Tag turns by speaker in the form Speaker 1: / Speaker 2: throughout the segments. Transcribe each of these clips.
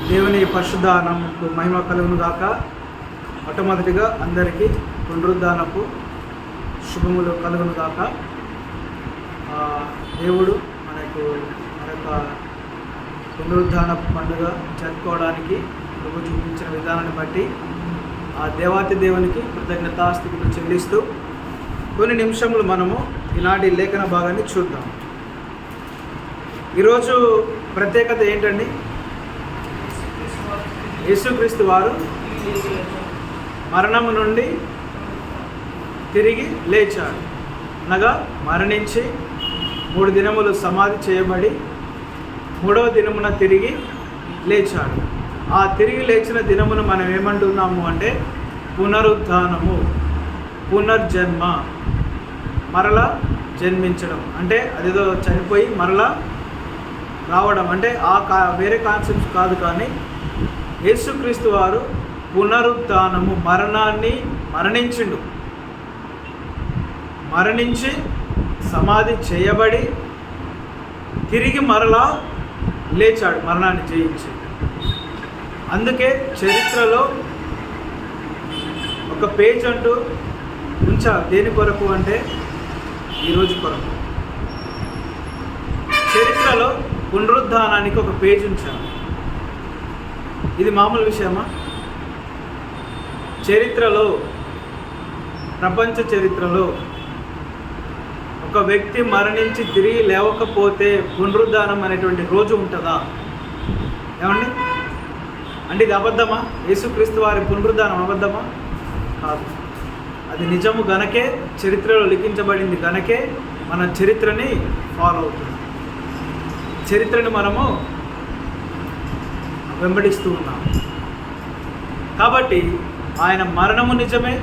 Speaker 1: దేవుని పరిశుద్ధ నామముకు మహిమ కలుగును గాక. మొట్టమొదటిగా అందరికీ పునరుద్ధానపు శుభములు కలుగును గాక. దేవుడు మనకు మరొక పునరుద్ధాన పండుగ జరుపుకోవడానికి ప్రభు చూపించిన విధానాన్ని బట్టి ఆ దేవాతి దేవునికి కృతజ్ఞతాస్తుతులు చెల్లిస్తూ కొన్ని నిమిషములు మనము ఈనాటి లేఖన భాగాన్ని చూద్దాం. ఈరోజు ప్రత్యేకత ఏంటండి? యేసుక్రీస్తు వారు మరణము నుండి తిరిగి లేచాడు, అనగా మరణించి 3 దినములు సమాధి చేయబడి 3వ దినమున తిరిగి లేచాడు. ఆ తిరిగి లేచిన దినమును మనం ఏమంటున్నాము అంటే పునరుద్ధానము, పునర్జన్మ, మరలా జన్మించడం. అంటే అదేదో చనిపోయి మరలా రావడం అంటే వేరే కాన్సెప్ట్స్ కాదు. కానీ యేసుక్రీస్తు వారు పునరుద్ధానము, మరణించి సమాధి చేయబడి తిరిగి మరలా లేచాడు, మరణాన్ని జయించి. అందుకే చరిత్రలో ఒక పేజ్ అంటూ ఉంచారు. దేని కొరకు అంటే ఈరోజు కొరకు. చరిత్రలో పునరుద్ధానానికి ఒక పేజ్ ఉంచారు. ఇది మామూలు విషయమా? చరిత్రలో, ప్రపంచ చరిత్రలో ఒక వ్యక్తి మరణించి తిరిగి లేవకపోతే పునరుద్ధానం అనేటువంటి రోజు ఉంటుందా? ఏమండి? అంటే ఇది అబద్ధమా? యేసుక్రీస్తు వారి పునరుద్ధానం అబద్ధమా? కాదు. అది నిజము గనకే చరిత్రలో లిఖించబడింది గనకే మన చరిత్రని ఫాలో అవుతుంది. చరిత్రని మనము వెంబడిస్తూ ఉన్నాం. కాబట్టి ఆయన మరణము నిజమే,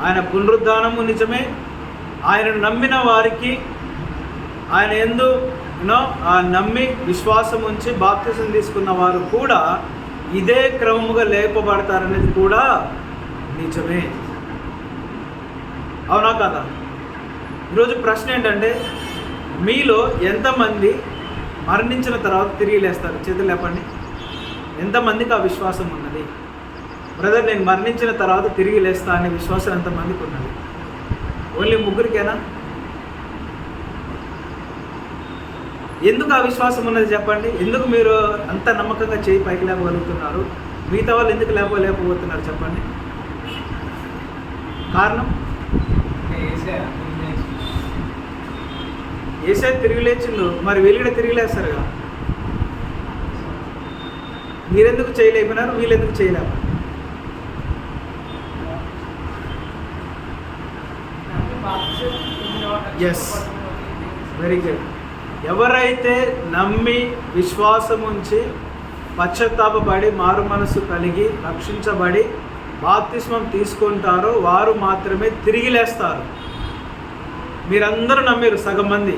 Speaker 1: ఆయన పునరుద్ధానము నిజమే. ఆయనను నమ్మిన వారికి, ఆయన యందు నమ్మి విశ్వాసం ఉంచి బాప్తిసం తీసుకున్న వారు కూడా ఇదే క్రమముగా లేపబడతారనేది కూడా నిజమే. అవునా కదా? ఈరోజు ప్రశ్న ఏంటంటే, మీలో ఎంతమంది మరణించిన తర్వాత తిరిగి లేస్తారు? చేతులు లేపండి. ఎంతమందికి ఆ విశ్వాసం ఉన్నది? బ్రదర్, నేను మరణించిన తర్వాత తిరిగి లేస్తా అనే విశ్వాసం ఎంతమందికి ఉన్నది? ఓన్లీ 3కేనా? ఎందుకు ఆ విశ్వాసం ఉన్నది చెప్పండి? ఎందుకు మీరు అంత నమ్మకంగా చేయి పైకి లేపగలుగుతున్నారు? మిగతా వాళ్ళు ఎందుకు లేకపోతున్నారు చెప్పండి? కారణం ఏసే తిరిగి లేచిండు, మరి వీళ్ళు కూడా తిరిగి లేస్తారుగా. మీరెందుకు చేయలేకపోయినారు? వీళ్ళెందుకు చేయలేరు? Yes, very good. ఎవరైతే నమ్మి విశ్వాసం ఉంచి పశ్చాత్తాపపడి మారు మనసు కలిగి రక్షించబడి బాప్తిస్మం తీసుకుంటారో వారు మాత్రమే తిరిగి లేస్తారు. మీరందరూ నమ్మారు, సగం మంది,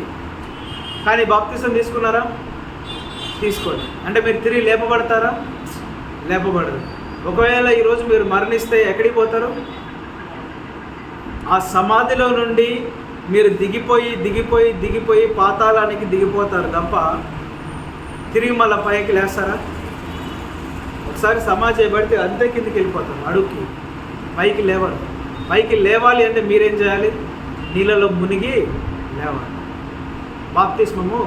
Speaker 1: కానీ బాప్తిస్మం తీసుకున్నారా? తీసుకోండి. అంటే మీరు తిరిగి లేపబడతారా? లేపబడరు. ఒకవేళ ఈరోజు మీరు మరణిస్తే ఎక్కడికి పోతారు? ఆ సమాధిలో నుండి మీరు దిగిపోయి పాతాళానికి దిగిపోతారు తప్ప తిరిగి మళ్ళీ పైకి లేస్తారా? ఒకసారి సమాధి చేయబడితే అంతే కిందికి వెళ్ళిపోతారు, అడుగుకి. పైకి లేవరు. పైకి లేవాలి అంటే మీరేం చేయాలి? నీళ్ళలో మునిగి లేవాలి, బాప్తిస్మము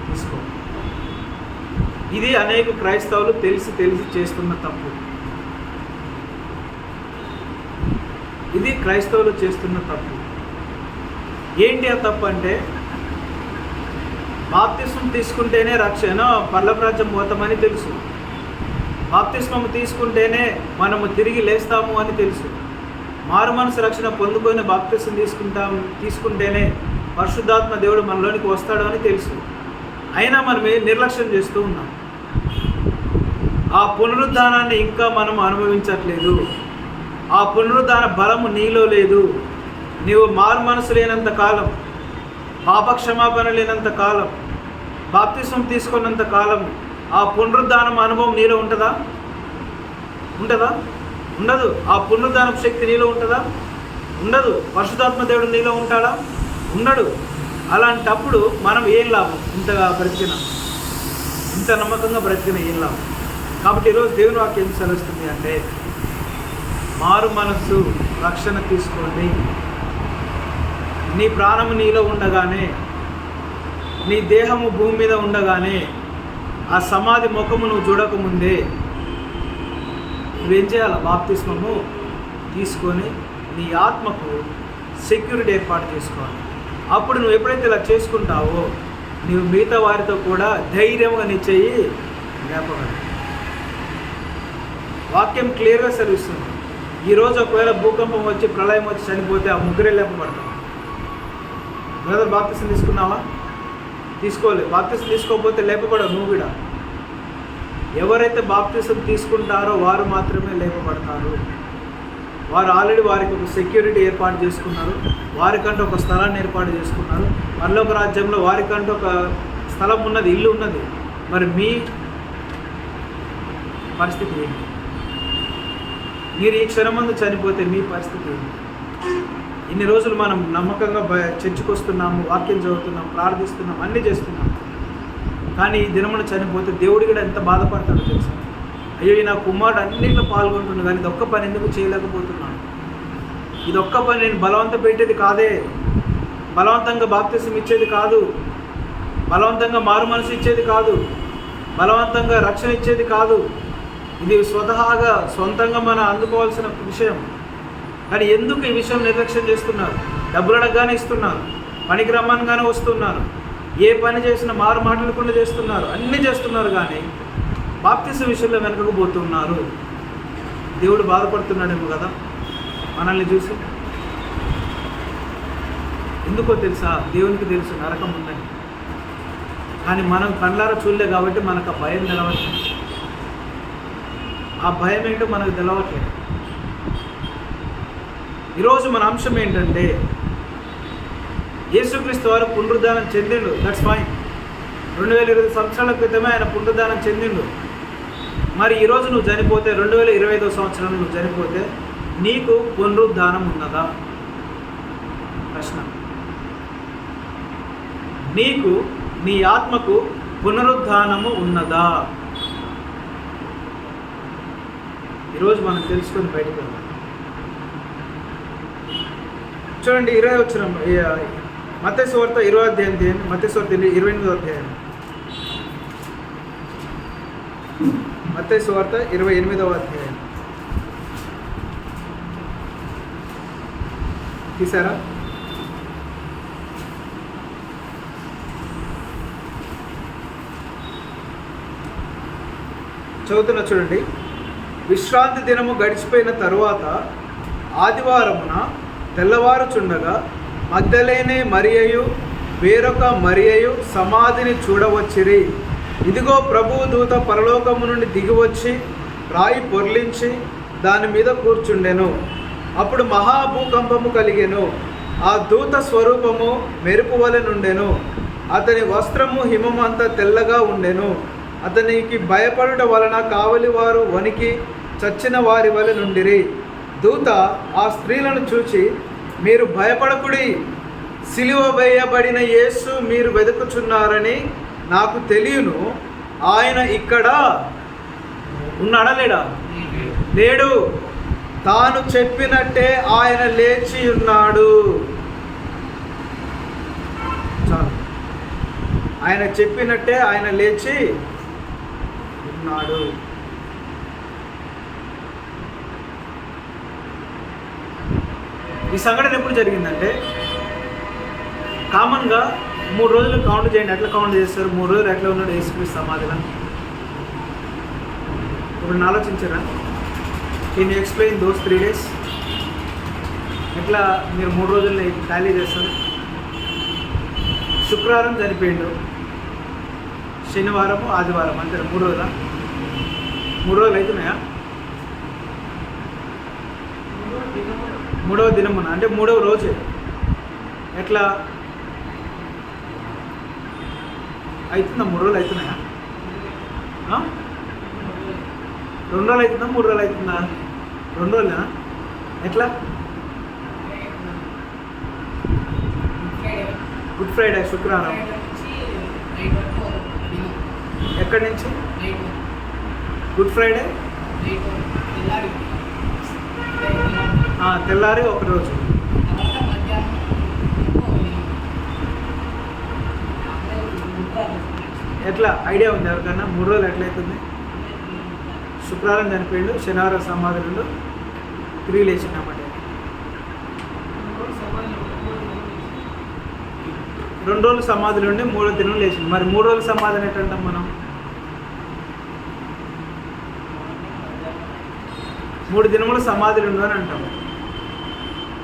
Speaker 1: తీసుకోవాలి. ఇది అనేక క్రైస్తవులు తెలిసి చేస్తున్న తప్పు. ఇది క్రైస్తవులు చేస్తున్న తప్పు. ఏంటి ఆ తప్పు అంటే, బాప్తిస్మం తీసుకుంటేనే రక్షణ, పరలోక రాజ్యం పోతామని తెలుసు. బాప్తిస్మం తీసుకుంటేనే మనము తిరిగి లేస్తాము అని తెలుసు. మారు మనసు రక్షణ పొందుకొని బాప్తిస్మం తీసుకుంటేనే పరిశుద్ధాత్మ దేవుడు మనలోనికి వస్తాడు అని తెలుసు. అయినా మనం నిర్లక్ష్యం చేస్తూ ఉన్నాం. ఆ పునరుద్ధానాన్ని ఇంకా మనం అనుభవించట్లేదు. ఆ పునరుద్ధాన బలము నీలో లేదు. నీవు మారు మనసు లేనంత కాలం, పాపక్షమాపణ లేనంత కాలం, బాప్తిస్మం తీసుకున్నంత కాలం ఆ పునరుద్ధానం అనుభవం నీలో ఉంటుందా? ఉండదు. ఆ పునరుద్ధాన శక్తి నీలో ఉంటుందా? ఉండదు. పరిశుద్ధాత్మ దేవుడు నీలో ఉంటాడా? ఉండడు. అలాంటప్పుడు మనం ఏం లాభం? ఇంతగా బ్రతికిన, ఇంత నమ్మకంగా బ్రతికిన ఏం లాభం? కాబట్టి ఈరోజు దేవుని వాక్యం ఏం సెలవుస్తుంది అంటే, మారు మనస్సు రక్షణ తీసుకోండి. నీ ప్రాణము నీలో ఉండగానే, నీ దేహము భూమి మీద ఉండగానే, ఆ సమాధి ముఖము నువ్వు చూడకముందే నువ్వేం చేయాలి? బాప్తిస్మము తీసుకొని నీ ఆత్మకు సెక్యూరిటీ ఏర్పాటు చేసుకోవాలి. అప్పుడు నువ్వు ఎప్పుడైతే ఇలా చేసుకుంటావో, నువ్వు మిగతా వారితో కూడా ధైర్యంగా నీ చెయ్యి లేపగలవు. వాక్యం క్లియర్గా సెలవిస్తుంది. ఈరోజు ఒకవేళ భూకంపం వచ్చి ప్రళయం వచ్చి చనిపోతే ఆ ముగ్గురే లేపబడతాం. బ్రదర్, బాప్తిసం తీసుకున్నావా? తీసుకోలేదు. బాప్తిసం తీసుకోకపోతే లేపబడవు నువ్వు కూడా. ఎవరైతే బాప్తిసం తీసుకుంటారో వారు మాత్రమే లేపబడతారు. వారు ఆల్రెడీ వారికి ఒక సెక్యూరిటీ ఏర్పాటు చేసుకున్నారు, వారికంటూ ఒక స్థలాన్ని ఏర్పాటు చేసుకున్నారు. పరలోక రాజ్యంలో వారికంటూ ఒక స్థలం ఉన్నది, ఇల్లు ఉన్నది. మరి మీ పరిస్థితి ఏంటి? మీరు ఈ క్షణమందు చనిపోతే మీ పరిస్థితి ఏంటి? ఇన్ని రోజులు మనం నమ్మకంగా చర్చకు వస్తున్నాము, వాక్యం చదువుతున్నాం, ప్రార్థిస్తున్నాం, అన్నీ చేస్తున్నాం. కానీ ఈ దినమున చనిపోతే దేవుడు కూడా ఎంత బాధపడతాడో తెలుసా? అయ్యో, నా కుమారుడు అన్నింటిలో పాల్గొంటున్నాడు, కానీ ఇదొక్క పని ఎందుకు చేయలేకపోతున్నాను? ఇదొక్క పని నేను బలవంతం పెట్టేది కాదే, బలవంతంగా బాప్తిసం ఇచ్చేది కాదు, బలవంతంగా మారు మనసు ఇచ్చేది కాదు, బలవంతంగా రక్షణ ఇచ్చేది కాదు. ఇది స్వతహాగా సొంతంగా మనం అందుకోవాల్సిన విషయం. కానీ ఎందుకు ఈ విషయం నిర్లక్ష్యం చేస్తున్నారు? డబ్బులు అడగగానే ఇస్తున్నారు, పనికి రమ్మనగానే వస్తున్నారు, ఏ పని చేసినా మారు మాట్లాడకుండా చేస్తున్నారు, అన్నీ చేస్తున్నారు. కానీ బాప్తిసం విషయంలో వెనకకు పోతున్నారు. దేవుడు బాధపడుతున్నాడేమో కదా మనల్ని చూసి. ఎందుకో తెలుసా? దేవునికి తెలుసు నరకం ఉందని. కానీ మనం కళ్ళారా చూడలే కాబట్టి మనకు ఆ భయం తెలవట్లేదు. ఆ భయం ఏంటో మనకు తెలవట్లేదు. ఈరోజు మన అంశం ఏంటంటే, యేసుక్రీస్తు వారు పునరుద్ధానం చెందిండు. That's fine. 2020 సంవత్సరాల క్రితమే ఆయన పునరుద్ధానం చెందిండు. మరి ఈరోజు నువ్వు చనిపోతే, 2025 సంవత్సరంలో నువ్వు చనిపోతే నీకు పునరుద్ధానం ఉన్నదా? ప్రశ్న. నీకు నీ ఆత్మకు పునరుద్ధానము ఉన్నదా? ఈరోజు మనం తెలుసుకొని బయటకు వెళ్దాం. చూడండి, 20 వచ్చిన మత్తయి సువార్త 20వ అధ్యాయం తీయండి. మత్తయి సువార్త 28వ అధ్యాయం. మత్తయి సువార్త 28వ అధ్యాయం తీసారా? చదువుతున్నా చూడండి. విశ్రాంతి దినము గడిచిపోయిన తరువాత ఆదివారమున తెల్లవారుచుండగా మగ్దలేనే మరియయు వేరొక మరియయు సమాధిని చూడవచ్చిరి. ఇదిగో ప్రభువు దూత పరలోకము నుండి దిగివచ్చి రాయి పొర్లించి దాని మీద కూర్చుండెను. అప్పుడు మహాభూకంపము కలిగెను. ఆ దూత స్వరూపము మెరుపు వలె నుండెను. అతని వస్త్రము హిమమంతా తెల్లగా ఉండెను. అతనికి భయపడుట వలన కావలి వారు వణికి చచ్చిన వారి వలె నుండిరి. దూత ఆ స్త్రీలను చూచి, మీరు భయపడకుడి, సిలువ వేయబడిన యేసు మీరు వెతుకుచున్నారని నాకు తెలియను. ఆయన ఇక్కడ ఉన్నాడా లేడా? లేడు. తాను చెప్పినట్టే ఆయన లేచి ఉన్నాడు. చాలు. ఆయన చెప్పినట్టే ఆయన లేచి ఉన్నాడు. ఈ సంఘటన ఎప్పుడు జరిగిందంటే, కామన్గా 3 రోజులు కౌంట్ చేయండి. ఎట్లా కౌంట్ చేస్తారు? 3 రోజులు ఎట్లా ఉన్నాడు యేసుక్రీస్తు సమాధిలో? ఇప్పుడు ఆలోచించారా? Can you explain those 3 days? ఎట్లా మీరు 3 రోజుల్లో టాలీ చేస్తారు? శుక్రవారం చనిపోయిండు, శనివారము ఆదివారం, అంతే 3 రోజులా? 3 రోజులు అవుతున్నాయా? 3వ దినమున అంటే 3వ రోజు. ఎట్లా అవుతుందా? 3 రోజులు అవుతున్నాయా? 2 రోజులు అవుతుందా? 3 రోజులు అవుతుందా? 2 రోజులేనా? ఎట్లా? గుడ్ ఫ్రైడే శుక్రవారం. ఎక్కడి నుంచి? గుడ్ ఫ్రైడే తెల్లారి ఒక రోజు. ఎట్లా ఐడియా ఉంది ఎవరికన్నా? 3 రోజులు ఎట్లయితుంది? శుక్రవారం చనిపోయిండు, శనివారం సమాధులు, తిరిగి లేచిండన్నమాట. 2 రోజులు సమాధులు ఉండి 3వ దినం లేచింది. మరి 3 రోజులు సమాధి ఎట్టంటాం మనం? 3 దినములు సమాధులు ఉండు అని అంటాం.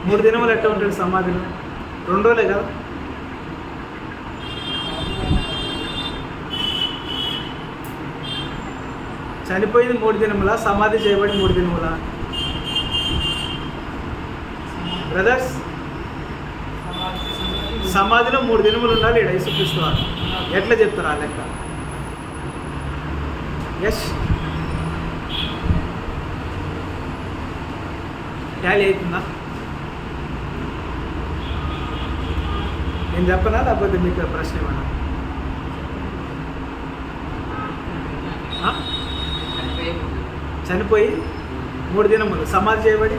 Speaker 1: 3 దినములు ఎట్లా ఉంటాడు సమాధిలో? 2 రోజులే కదా. చనిపోయింది 3 దినముల, సమాధి చేయబడి 3 దినముల? బ్రదర్స్, సమాధిలో 3 దినములు ఉండాలి ఈడ యేసుక్రీస్తు వారు. ఎట్లా చెప్తారు ఆ లెక్క? ఎస్, టాలీ అవుతుందా? నేను చెప్పనా లేకపోతే మీకు ప్రశ్న ఏమన్నా? చనిపోయి 3 దినములు, సమాధి చేయబడి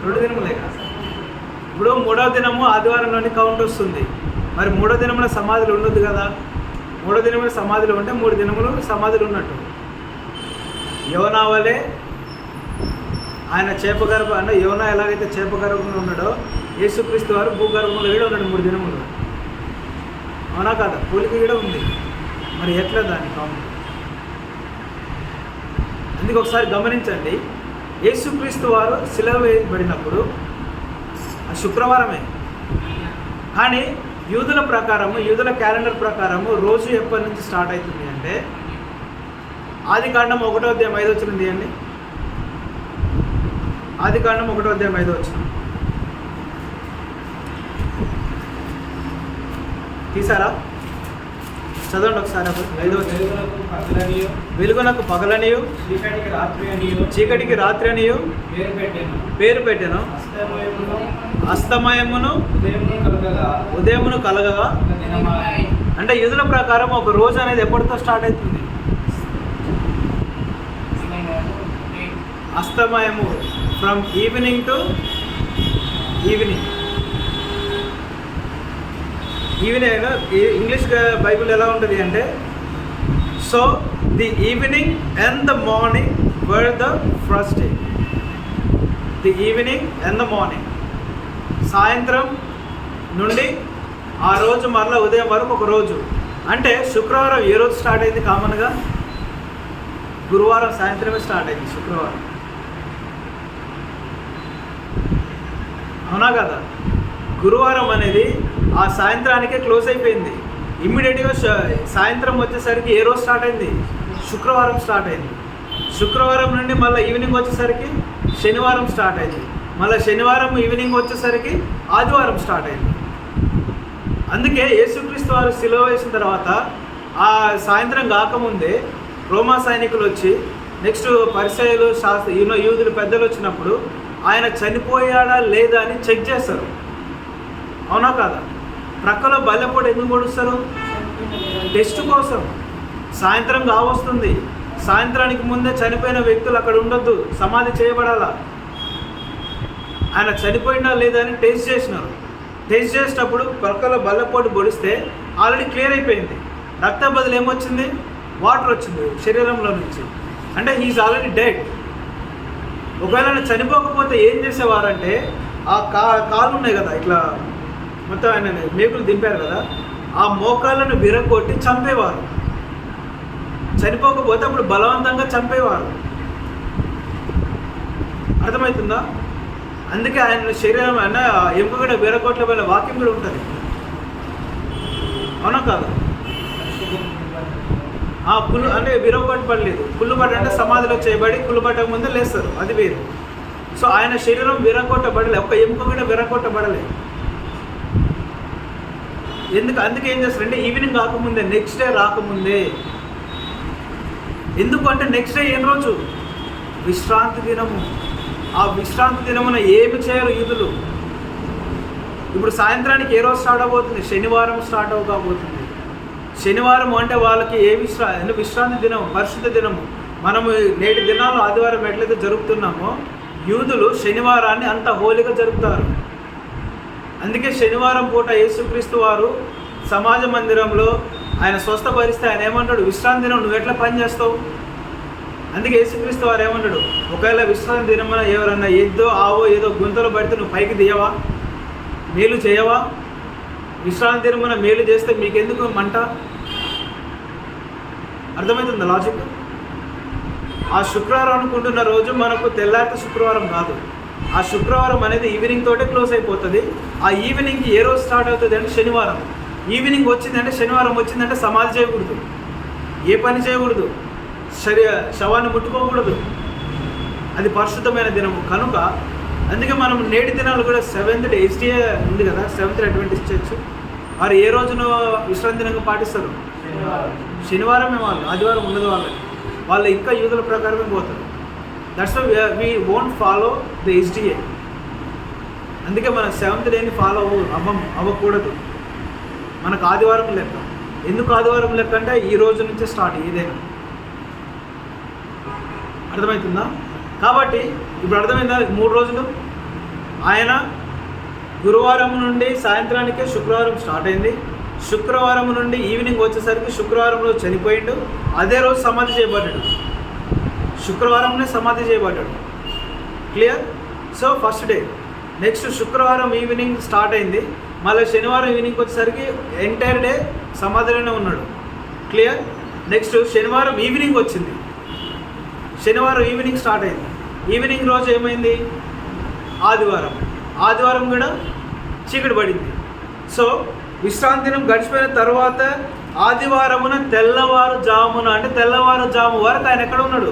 Speaker 1: 2 దినములే కదా. ఇప్పుడు 3వ దినము ఆదివారంలోని కౌంట్ వస్తుంది. మరి 3వ దినమున సమాధులు ఉండదు కదా. 3వ దినమున సమాధులు ఉంటే 3 దినములు సమాధులు ఉన్నట్టు. యోనా వలె ఆయన చేపగర్భ అంటే యోనా ఎలాగైతే చేపగర్భంలో ఉన్నాడో యేసుక్రీస్తు వారు భూగర్భంలో కూడా ఉన్నాడు 3 దినములు. అవునా కదా? పోలిక కూడా ఉంది. మరి ఎట్లా దాని కౌంట్? అందుకు ఒకసారి గమనించండి. యేసుక్రీస్తు వారు శిలువ వేయబడినప్పుడు శుక్రవారమే. కానీ యూదుల ప్రకారము, యూదుల క్యాలెండర్ ప్రకారము రోజు ఎప్పటి నుంచి స్టార్ట్ అవుతుంది అంటే ఆదికాండం 1వ అధ్యాయం 5వ వచనం తీయండి. ఆదికాండం 1వ అధ్యాయం 5వ వచనం తీసారా? చదవండి ఒకసారి. 5వ వచనం. వెలుగునకు పగలనియు చీకటికి రాత్రి అనియు పేరు పెట్టెను. అస్తమయమును ఉదయమును కలగగా. అంటే యూదుల ప్రకారం ఒక రోజు అనేది ఎప్పటితో స్టార్ట్ అవుతుంది? అస్తమయము, from evening to evening. Evening English Bible ఎలా ఉంటుంది అంటే, so the evening and the morning were the first day. The evening and the morning, సాయంత్రం నుండి ఆ రోజు మరలా ఉదయం వరకు ఒక రోజు. అంటే శుక్రవారం ఏ రోజు స్టార్ట్ అయింది? కామన్గా గురువారం సాయంత్రమే స్టార్ట్ అయింది శుక్రవారం. అవునా కదా? గురువారం అనేది ఆ సాయంత్రానికే క్లోజ్ అయిపోయింది. ఇమ్మీడియట్గా సాయంత్రం వచ్చేసరికి ఏ రోజు స్టార్ట్ అయింది? శుక్రవారం స్టార్ట్ అయింది. శుక్రవారం నుండి మళ్ళీ ఈవినింగ్ వచ్చేసరికి శనివారం స్టార్ట్ అయింది. మళ్ళీ శనివారం ఈవినింగ్ వచ్చేసరికి ఆదివారం స్టార్ట్ అయింది. అందుకే యేసుక్రీస్తు వారు సిలువ వేసిన తర్వాత ఆ సాయంత్రం కాకముందే రోమా సైనికులు వచ్చి, నెక్స్ట్ పరిసయ్యులు, యూదులు పెద్దలు వచ్చినప్పుడు ఆయన చనిపోయాడా లేదా అని చెక్ చేస్తారు. అవునా కాదా? ప్రక్కలో బల్లెపోటు ఎందుకు పొడుస్తారు? టెస్ట్ కోసం. సాయంత్రం కావస్తుంది, సాయంత్రానికి ముందే చనిపోయిన వ్యక్తులు అక్కడ ఉండొద్దు, సమాధి చేయబడాలా. ఆయన చనిపోయినా లేదా అని టెస్ట్ చేసినారు. టెస్ట్ చేసేటప్పుడు ప్రక్కలో బల్లెపోటు పొడిస్తే ఆల్రెడీ క్లియర్ అయిపోయింది. రక్త బదులు ఏమొచ్చింది? వాటర్ వచ్చింది శరీరంలో నుంచి. అంటే హీఈస్ ఆల్రెడీ డెడ్. ఒకవేళ ఆయన చనిపోకపోతే ఏం చేసేవారంటే, ఆ కాళ్ళు ఉన్నాయి కదా, ఇట్లా మొత్తం ఆయన మేకులు దింపారు కదా, ఆ మోకాళ్ళను విరగొట్టి చంపేవారు. చనిపోకపోతే అప్పుడు బలవంతంగా చంపేవారు. అర్థమవుతుందా? అందుకే ఆయన శరీరం అన్న ఎముక కూడా విరగొట్ల పైన వాక్యం కూడా ఉంటుంది. అవునా కాదు? పుల్లు అంటే విరగొట్టబడలేదు. పుల్లుబట్ట అంటే సమాధిలో చేయబడి పుల్లుబట్టక ముందే లేస్తారు, అది వేరు. సో ఆయన శరీరం విరగొట్టబడలే, ఒక ఎముక కూడా విరగొట్టబడలేదు. అందుకే ఏం చేస్తారంటే ఈవినింగ్ కాకముందే, నెక్స్ట్ డే రాకముందే. ఎందుకు అంటే నెక్స్ట్ డే ఏం రోజు? విశ్రాంతి దినము. ఆ విశ్రాంతి దినమున ఏమి చేయరు యూదులు. ఇప్పుడు సాయంత్రానికి ఏ రోజు స్టార్ట్ అవబోతుంది? శనివారం స్టార్ట్ అవబోతుంది. శనివారం అంటే వాళ్ళకి ఏ విశ్రాంతి దినం, పరిశుద్ధ దినము. మనము నేటి దినాల్లో ఆదివారం ఎట్లయితే జరుపుతున్నామో యూదులు శనివారాన్ని అంత హోలీగా జరుపుతారు. అందుకే శనివారం పూట యేసుక్రీస్తు వారు సమాజ మందిరంలో ఆయన స్వస్థపరిస్తే ఆయన ఏమంటాడు, విశ్రాంతి దినం నువ్వు ఎట్లా పని చేస్తావు? అందుకే యేసుక్రీస్తు వారు ఏమంటాడు, ఒకవేళ విశ్రాంతి దినమున ఎవరన్నా ఎద్దో ఆవో ఏదో గుంతలో పడితే నువ్వు పైకి తీయవా, మేలు చేయవా? విశ్రాంతి దినమున మేలు చేస్తే మీకెందుకు మంట? అర్థమవుతుందా లాజిక్? ఆ శుక్రవారం అనుకుంటున్న రోజు మనకు తెల్లారితే శుక్రవారం కాదు. ఆ శుక్రవారం అనేది ఈవినింగ్ తోటే క్లోజ్ అయిపోతుంది. ఆ ఈవినింగ్కి ఏ రోజు స్టార్ట్ అవుతుంది అంటే శనివారం. ఈవినింగ్ వచ్చిందంటే, శనివారం వచ్చిందంటే సమాధి చేయకూడదు, ఏ పని చేయకూడదు, శవాన్ని ముట్టుకోకూడదు. అది పరిశుద్ధమైన దినము కనుక అందుకే మనం నేటి దినాలు కూడా 7th డే SDA ఉంది కదా, 7th డే అడ్వెంటిస్ట్ చర్చ్, వారు ఏ రోజున విశ్రాంతి దినంగా పాటిస్తారు? శనివారమే. వాళ్ళు ఆదివారం ఉండదు. వాళ్ళు ఇంకా యూదుల ప్రకారమే పోతారు. That's why we won't follow the SDA. అందుకే మనం 7th డేని ఫాలో అవ్వకూడదు. మనకు ఆదివారం లెక్క. ఎందుకు ఆదివారం లెక్క అంటే ఈ రోజు నుంచే స్టార్ట్ ఏదైనా. అర్థమవుతుందా? కాబట్టి ఇప్పుడు అర్థమైందా? 3 రోజులు ఆయన గురువారం నుండి సాయంత్రానికే శుక్రవారం స్టార్ట్ అయింది. శుక్రవారం నుండి ఈవినింగ్ వచ్చేసరికి శుక్రవారం రోజు చనిపోయిండు. అదే రోజు సమాధి చేయబడ్డాడు. శుక్రవారంనే సమాధి చేయబడ్డాడు. Clear? So first day. Next శుక్రవారం ఈవినింగ్ స్టార్ట్ అయింది. మళ్ళీ శనివారం ఈవినింగ్ వచ్చేసరికి ఎంటైర్ డే సమాధిలోనే ఉన్నాడు. క్లియర్? నెక్స్ట్ శనివారం ఈవినింగ్ వచ్చింది. శనివారం ఈవినింగ్ స్టార్ట్ అయింది. ఈవినింగ్ రోజు ఏమైంది? ఆదివారం. ఆదివారం కూడా చీకటి పడింది. సో విశ్రాంతి దినం గడిచిపోయిన తర్వాత ఆదివారమున తెల్లవారుజామున, అంటే తెల్లవారుజాము వరకు ఆయన ఎక్కడ ఉన్నాడు?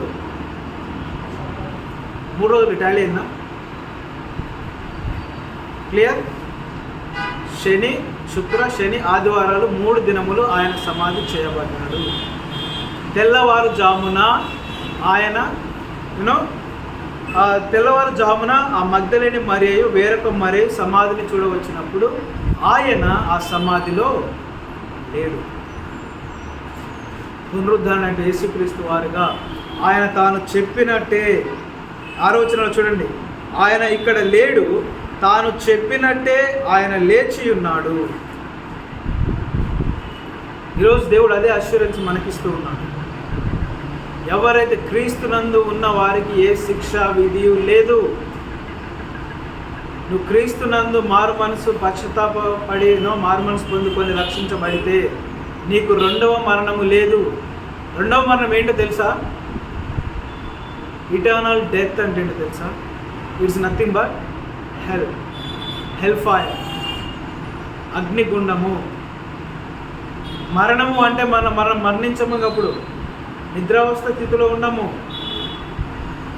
Speaker 1: 3 రోజులు టాలీ అయిందా? క్లియర్? శని, శుక్ర, శని, ఆదివారాలు 3 దినములు ఆయన సమాధి చేయబడ్డాడు. తెల్లవారుజామున ఆయన తెల్లవారుజామున ఆ మగ్దలేని మరియు వేరొక మరియు సమాధిని చూడవచ్చినప్పుడు ఆయన ఆ సమాధిలో లేడు. పునరుద్ధరణ అంటే యేసుక్రీస్తు వారుగా ఆయన తాను చెప్పినట్టే. ఆలోచనలో చూడండి, ఆయన ఇక్కడ లేడు, తాను చెప్పినట్టే ఆయన లేచి ఉన్నాడు. ఈరోజు దేవుడు అదే అష్యూరెన్స్ మనకిస్తూ ఉన్నాడు. ఎవరైతే క్రీస్తునందు ఉన్న వారికి ఏ శిక్ష విధియు లేదు. నువ్వు క్రీస్తునందు మారు మనసు పశ్చాత్తాపడినో మారు మనసు పొందుకొని రక్షించబడితే నీకు 2వ మరణము లేదు. 2వ మరణం ఏంటో తెలుసా? ఇటర్నల్ డెత్ అంటే ఏంటో తెలుసా? It's nothing but hell fire, అగ్నిగుండము. మరణము అంటే మనం మరణించము, అప్పుడు నిద్రావస్థ స్థితిలో ఉన్నాము.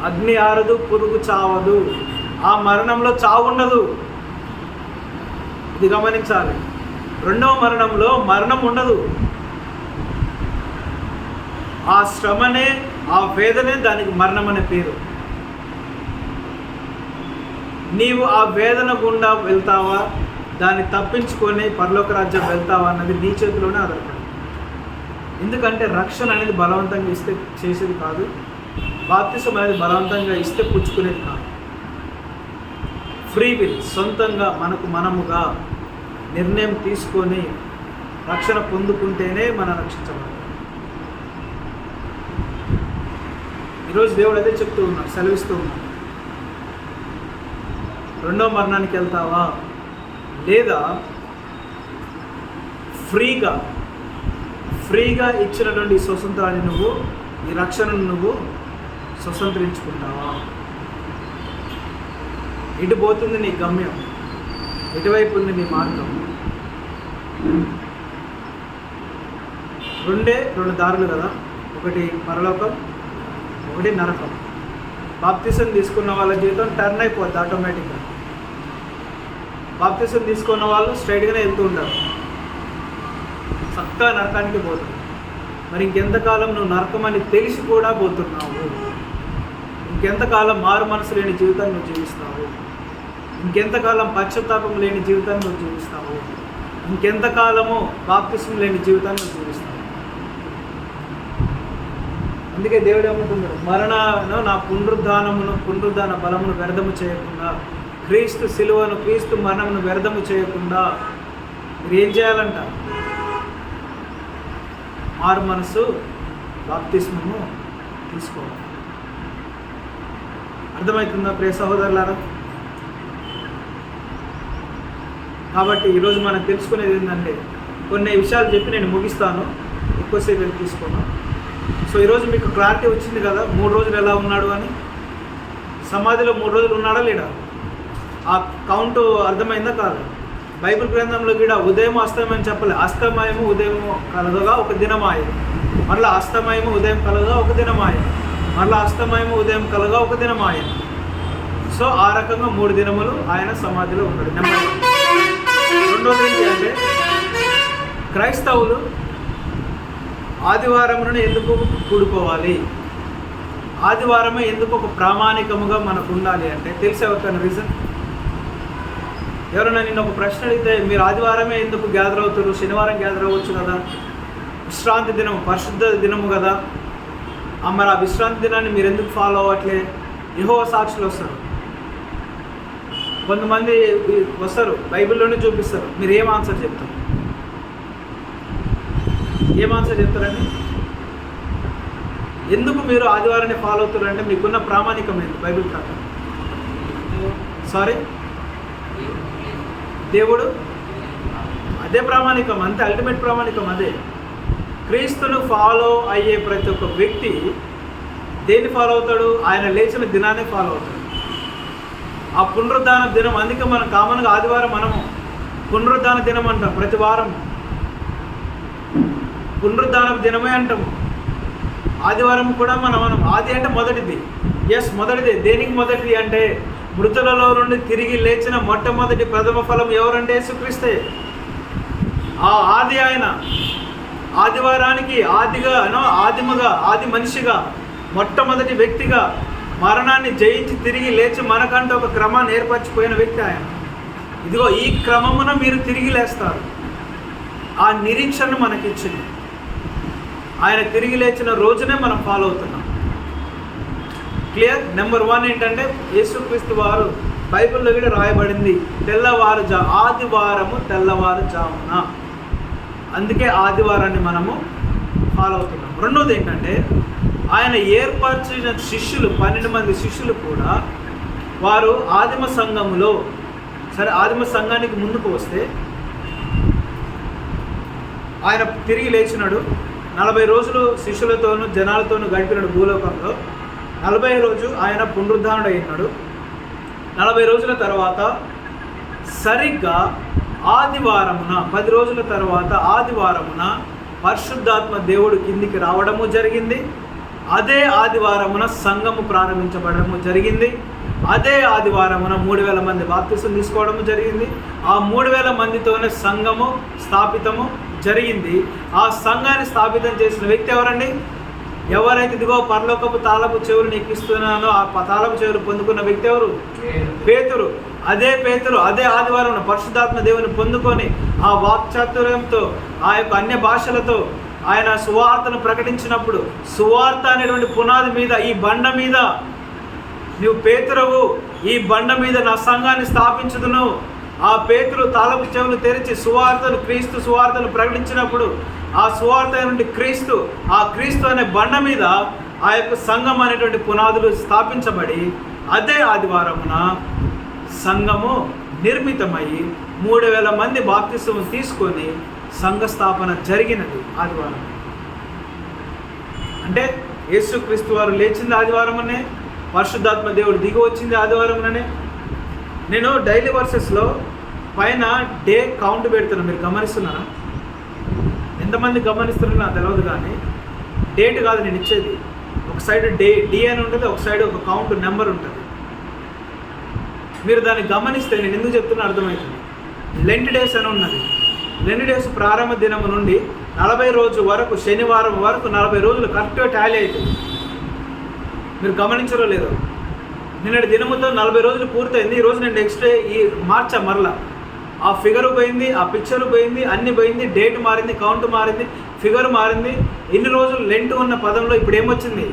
Speaker 1: అగ్ని ఆరదు, పురుగు చావదు. ఆ మరణంలో చావు ఉండదు. ఇది గమనించాలి. 2వ మరణంలో మరణం ఉండదు. ఆ శ్రమనే, ఆ వేదనే దానికి మరణం అనే పేరు. నీవు ఆ వేదన గుండా వెళ్తావా, దాన్ని తప్పించుకొని పరలోక రాజ్యం వెళ్తావా అన్నది నీ చేతిలోనే ఆధారపడి. ఎందుకంటే రక్షణ అనేది బలవంతంగా ఇస్తే చేసేది కాదు. బాప్తిసం అనేది బలవంతంగా ఇస్తే పుచ్చుకునేది కాదు. ఫ్రీ విల్, సొంతంగా మనముగా నిర్ణయం తీసుకొని రక్షణ పొందుకుంటేనే మనం రక్షించబడాలి. ఈరోజు దేవుడు అదే చెప్తూ ఉన్నాడు, సెలవిస్తూ ఉన్నాడు. 2వ మరణానికి వెళ్తావా, లేదా ఫ్రీగా ఇచ్చినటువంటి స్వతంత్రాన్ని నువ్వు, ఈ రక్షణను నువ్వు స్వతంత్రించుకుంటావా? ఎటు పోతుంది నీ గమ్యం? ఎటువైపు ఉంది నీ మార్గం? 2 దారులు కదా, ఒకటి పరలోకం, ఒకటి నరకం. బాప్తిసం తీసుకున్న వాళ్ళ జీవితం టర్న్ అయిపోద్ది ఆటోమేటిక్గా. బాప్తిసం తీసుకున్న వాళ్ళు స్ట్రైట్గానే వెళ్తూ ఉంటారు, చక్కగా నరకానికి పోతారు. మరి ఇంకెంతకాలం నువ్వు నరకం అని తెలిసి కూడా పోతున్నావు? ఇంకెంతకాలం మారు మనసు లేని జీవితాన్ని నువ్వు జీవిస్తావు? ఇంకెంతకాలం పశ్చాత్తాపం లేని జీవితాన్ని నువ్వు జీవిస్తావు? ఇంకెంతకాలము బాప్తిస్మం లేని జీవితాన్ని జీవిస్తాను. అందుకే దేవుడు ఏమంటున్నాడు, మరణను నా పునరుద్ధాన బలమును వ్యర్థము చేయకుండా, క్రీస్తు శిలువను క్రీస్తు మరణమును వ్యర్థము చేయకుండా మీరు ఏం చేయాలంట? మారు మనసు బాప్తిస్మము తీసుకోవాలి. అర్థమవుతుందా ప్రియ సహోదరులారా? కాబట్టి ఈరోజు మనం తెలుసుకునేది ఏంటంటే, కొన్ని విషయాలు చెప్పి నేను ముగిస్తాను, ఎక్కువసేపు వెళ్ళి తీసుకున్నాను. సో ఈరోజు మీకు క్లారిటీ వచ్చింది కదా 3 రోజులు ఎలా ఉన్నాడు అని. సమాధిలో 3 రోజులు ఉన్నాడా లేడా? ఆ కౌంటు అర్థమైందా కాదు? బైబిల్ గ్రంథంలో కూడా ఉదయం అస్తమయం అని చెప్పలే. అస్తమయము ఉదయం కలగగా ఒక దినమాయ, మరలా అస్తమయము ఉదయం కలగగా ఒక దినమాయ, మరలా అస్తమయము ఉదయం కలగా ఒక దినమాయ. సో ఆ రకంగా 3 దినములు ఆయన సమాధిలో ఉన్నాడు. నెంబర్ 1. రెండోది ఏంటి అంటే, క్రైస్తవులు ఆదివారమును ఎందుకు కూడుకోవాలి? ఆదివారమే ఎందుకు ఒక ప్రామాణికముగా మనకు ఉండాలి అంటే తెలిసే ఒక రీజన్. ఎవరైనా నిన్న ఒక ప్రశ్న అడిగితే, మీరు ఆదివారమే ఎందుకు గ్యాదర్ అవుతారు, శనివారం గ్యాదర్ అవ్వచ్చు కదా, విశ్రాంతి దినం పరిశుద్ధ దినము కదా, మరి ఆ విశ్రాంతి దినాన్ని మీరు ఎందుకు ఫాలో అవ్వట్లే? యెహోవా సాక్షులు వస్తారు, కొంతమంది వస్తారు, బైబిల్లోనే చూపిస్తారు. మీరు ఏం ఆన్సర్ చెప్తారు? ఏం ఆన్సర్ చెప్తారండి? ఎందుకు మీరు ఆదివారాన్ని ఫాలో అవుతారు అంటే మీకున్న ప్రామాణికం ఏంటి బైబిల్ ప్రకారం? సారీ, దేవుడు అదే ప్రామాణికం, అంతే అల్టిమేట్ ప్రామాణికం అదే. క్రీస్తును ఫాలో అయ్యే ప్రతి ఒక్క వ్యక్తి దేన్ని ఫాలో అవుతాడు? ఆయన లేచిన దినాన్ని ఫాలో అవుతాడు. ఆ పునరుద్ధాన దినం, అందుకే మనం కామన్గా ఆదివారం మనము పునరుద్ధాన దినం అంటాం. ప్రతి వారం పునరుద్ధాన దినమే అంటాము. ఆదివారం కూడా మనం ఆది అంటే మొదటిది. ఎస్, మొదటిది. దేనికి మొదటిది అంటే, మృతులలో నుండి తిరిగి లేచిన మొట్టమొదటి ప్రథమ ఫలం ఎవరంటే యేసుక్రీస్తే. ఆ ఆది ఆయన ఆదివారానికి ఆదిముగా ఆది మనిషిగా మొట్టమొదటి వ్యక్తిగా మరణాన్ని జయించి తిరిగి లేచి మనకంటూ ఒక క్రమాన్ని ఏర్పరచిపోయిన వ్యక్తి ఆయన. ఇదిగో ఈ క్రమమున మీరు తిరిగి లేస్తారు. ఆ నిరీక్షను మనకిచ్చింది. ఆయన తిరిగి లేచిన రోజునే మనం ఫాలో అవుతున్నాం. క్లియర్? నెంబర్ 1 ఏంటంటే, యేసుక్రీస్తు వారు బైబిల్లో కూడా రాయబడింది ఆదివారము తెల్లవారుజామున. అందుకే ఆదివారాన్ని మనము ఫాలో అవుతున్నాం. రెండోది ఏంటంటే, ఆయన ఏర్పరిచిన శిష్యులు 12 మంది శిష్యులు కూడా వారు ఆదిమ సంఘములో, సరే ఆదిమ సంఘానికి ముందుకు వస్తే ఆయన తిరిగి లేచినాడు. 40 రోజులు శిష్యులతోనూ జనాలతోనూ గడిపినాడు భూలోకంలో. 40వ రోజు ఆయన పునరుద్ధానుడు అయినాడు. 40 రోజుల తర్వాత సరిగ్గా ఆదివారమున 10 రోజుల తర్వాత ఆదివారమున పరిశుద్ధాత్మ దేవుడు కిందికి రావడము జరిగింది. అదే ఆదివారమున సంఘము ప్రారంభించబడము జరిగింది. అదే ఆదివారమున 3000 మంది బాప్తిసం తీసుకోవడము జరిగింది. ఆ 3000 మందితోనే సంఘము స్థాపితము జరిగింది. ఆ సంఘాన్ని స్థాపితం చేసిన వ్యక్తి ఎవరండి? ఎవరైతే ఇదిగో పరలోకపు తాళపు చెవులు నీకు ఇస్తున్నానో ఆ తాళపు చెవులు పొందుకున్న వ్యక్తి ఎవరు? పేతురు. అదే పేతురు అదే ఆదివారం పరిశుద్ధాత్మ దేవుని పొందుకొని ఆ వాక్చాతుర్యంతో ఆ యొక్క అన్య భాషలతో ఆయన సువార్తను ప్రకటించినప్పుడు, సువార్త అనేటువంటి పునాది మీద, ఈ బండ మీద నువ్వు పేతురవు, ఈ బండ మీద నా సంఘాన్ని స్థాపించుదును. ఆ పేతురు తాళపు చెవులు తెరిచి సువార్తను, క్రీస్తు సువార్తను ప్రకటించినప్పుడు ఆ సువార్త అయినటువంటి క్రీస్తు, ఆ క్రీస్తు అనే బండ మీద ఆ యొక్క సంఘం అనేటువంటి పునాదులు స్థాపించబడి అదే ఆదివారమున సంఘము నిర్మితమయ్యి 3000 మంది బాప్తిసం తీసుకొని సంఘ స్థాపన జరిగినది ఆదివారం. అంటే యేసుక్రీస్తు వారు లేచింది ఆదివారమనే, పరిశుద్ధాత్మ దేవుడు దిగి వచ్చింది ఆదివారంలోనే. నేను డైలీ వర్సెస్లో పైన డే కౌంట్ పెడుతున్నాను, మీరు గమనిస్తున్నారా? ఎంతమంది గమనిస్తున్నారో నాకు తెలియదు, కానీ డేట్ కాదు నేను ఇచ్చేది. ఒక సైడ్ డి అని ఉంటుంది, ఒక సైడ్ ఒక కౌంట్ నెంబర్ ఉంటుంది. మీరు దాన్ని గమనిస్తే నేను ఎందుకు చెప్తున్నా అర్థమవుతుంది. లెంట్ డేస్ అని ఉన్నది. లెంట్ డేస్ ప్రారంభ దినము నుండి 40 రోజు వరకు, శనివారం వరకు 40 రోజులు కరెక్ట్గా టాలీ అవుతుంది. మీరు గమనించరో లేదో, నిన్నటి దినముతో 40 రోజులు పూర్తయింది. ఈరోజు నేను నెక్స్ట్ డే మార్చా మరలా ఆ ఫిగర్ పోయింది, ఆ పిక్చర్ పోయింది, అన్ని పోయింది, డేట్ మారింది, కౌంట్ మారింది, ఫిగర్ మారింది. ఇన్ని రోజులు లెంట్ ఉన్న పదంలో ఇప్పుడు ఏమొచ్చింది?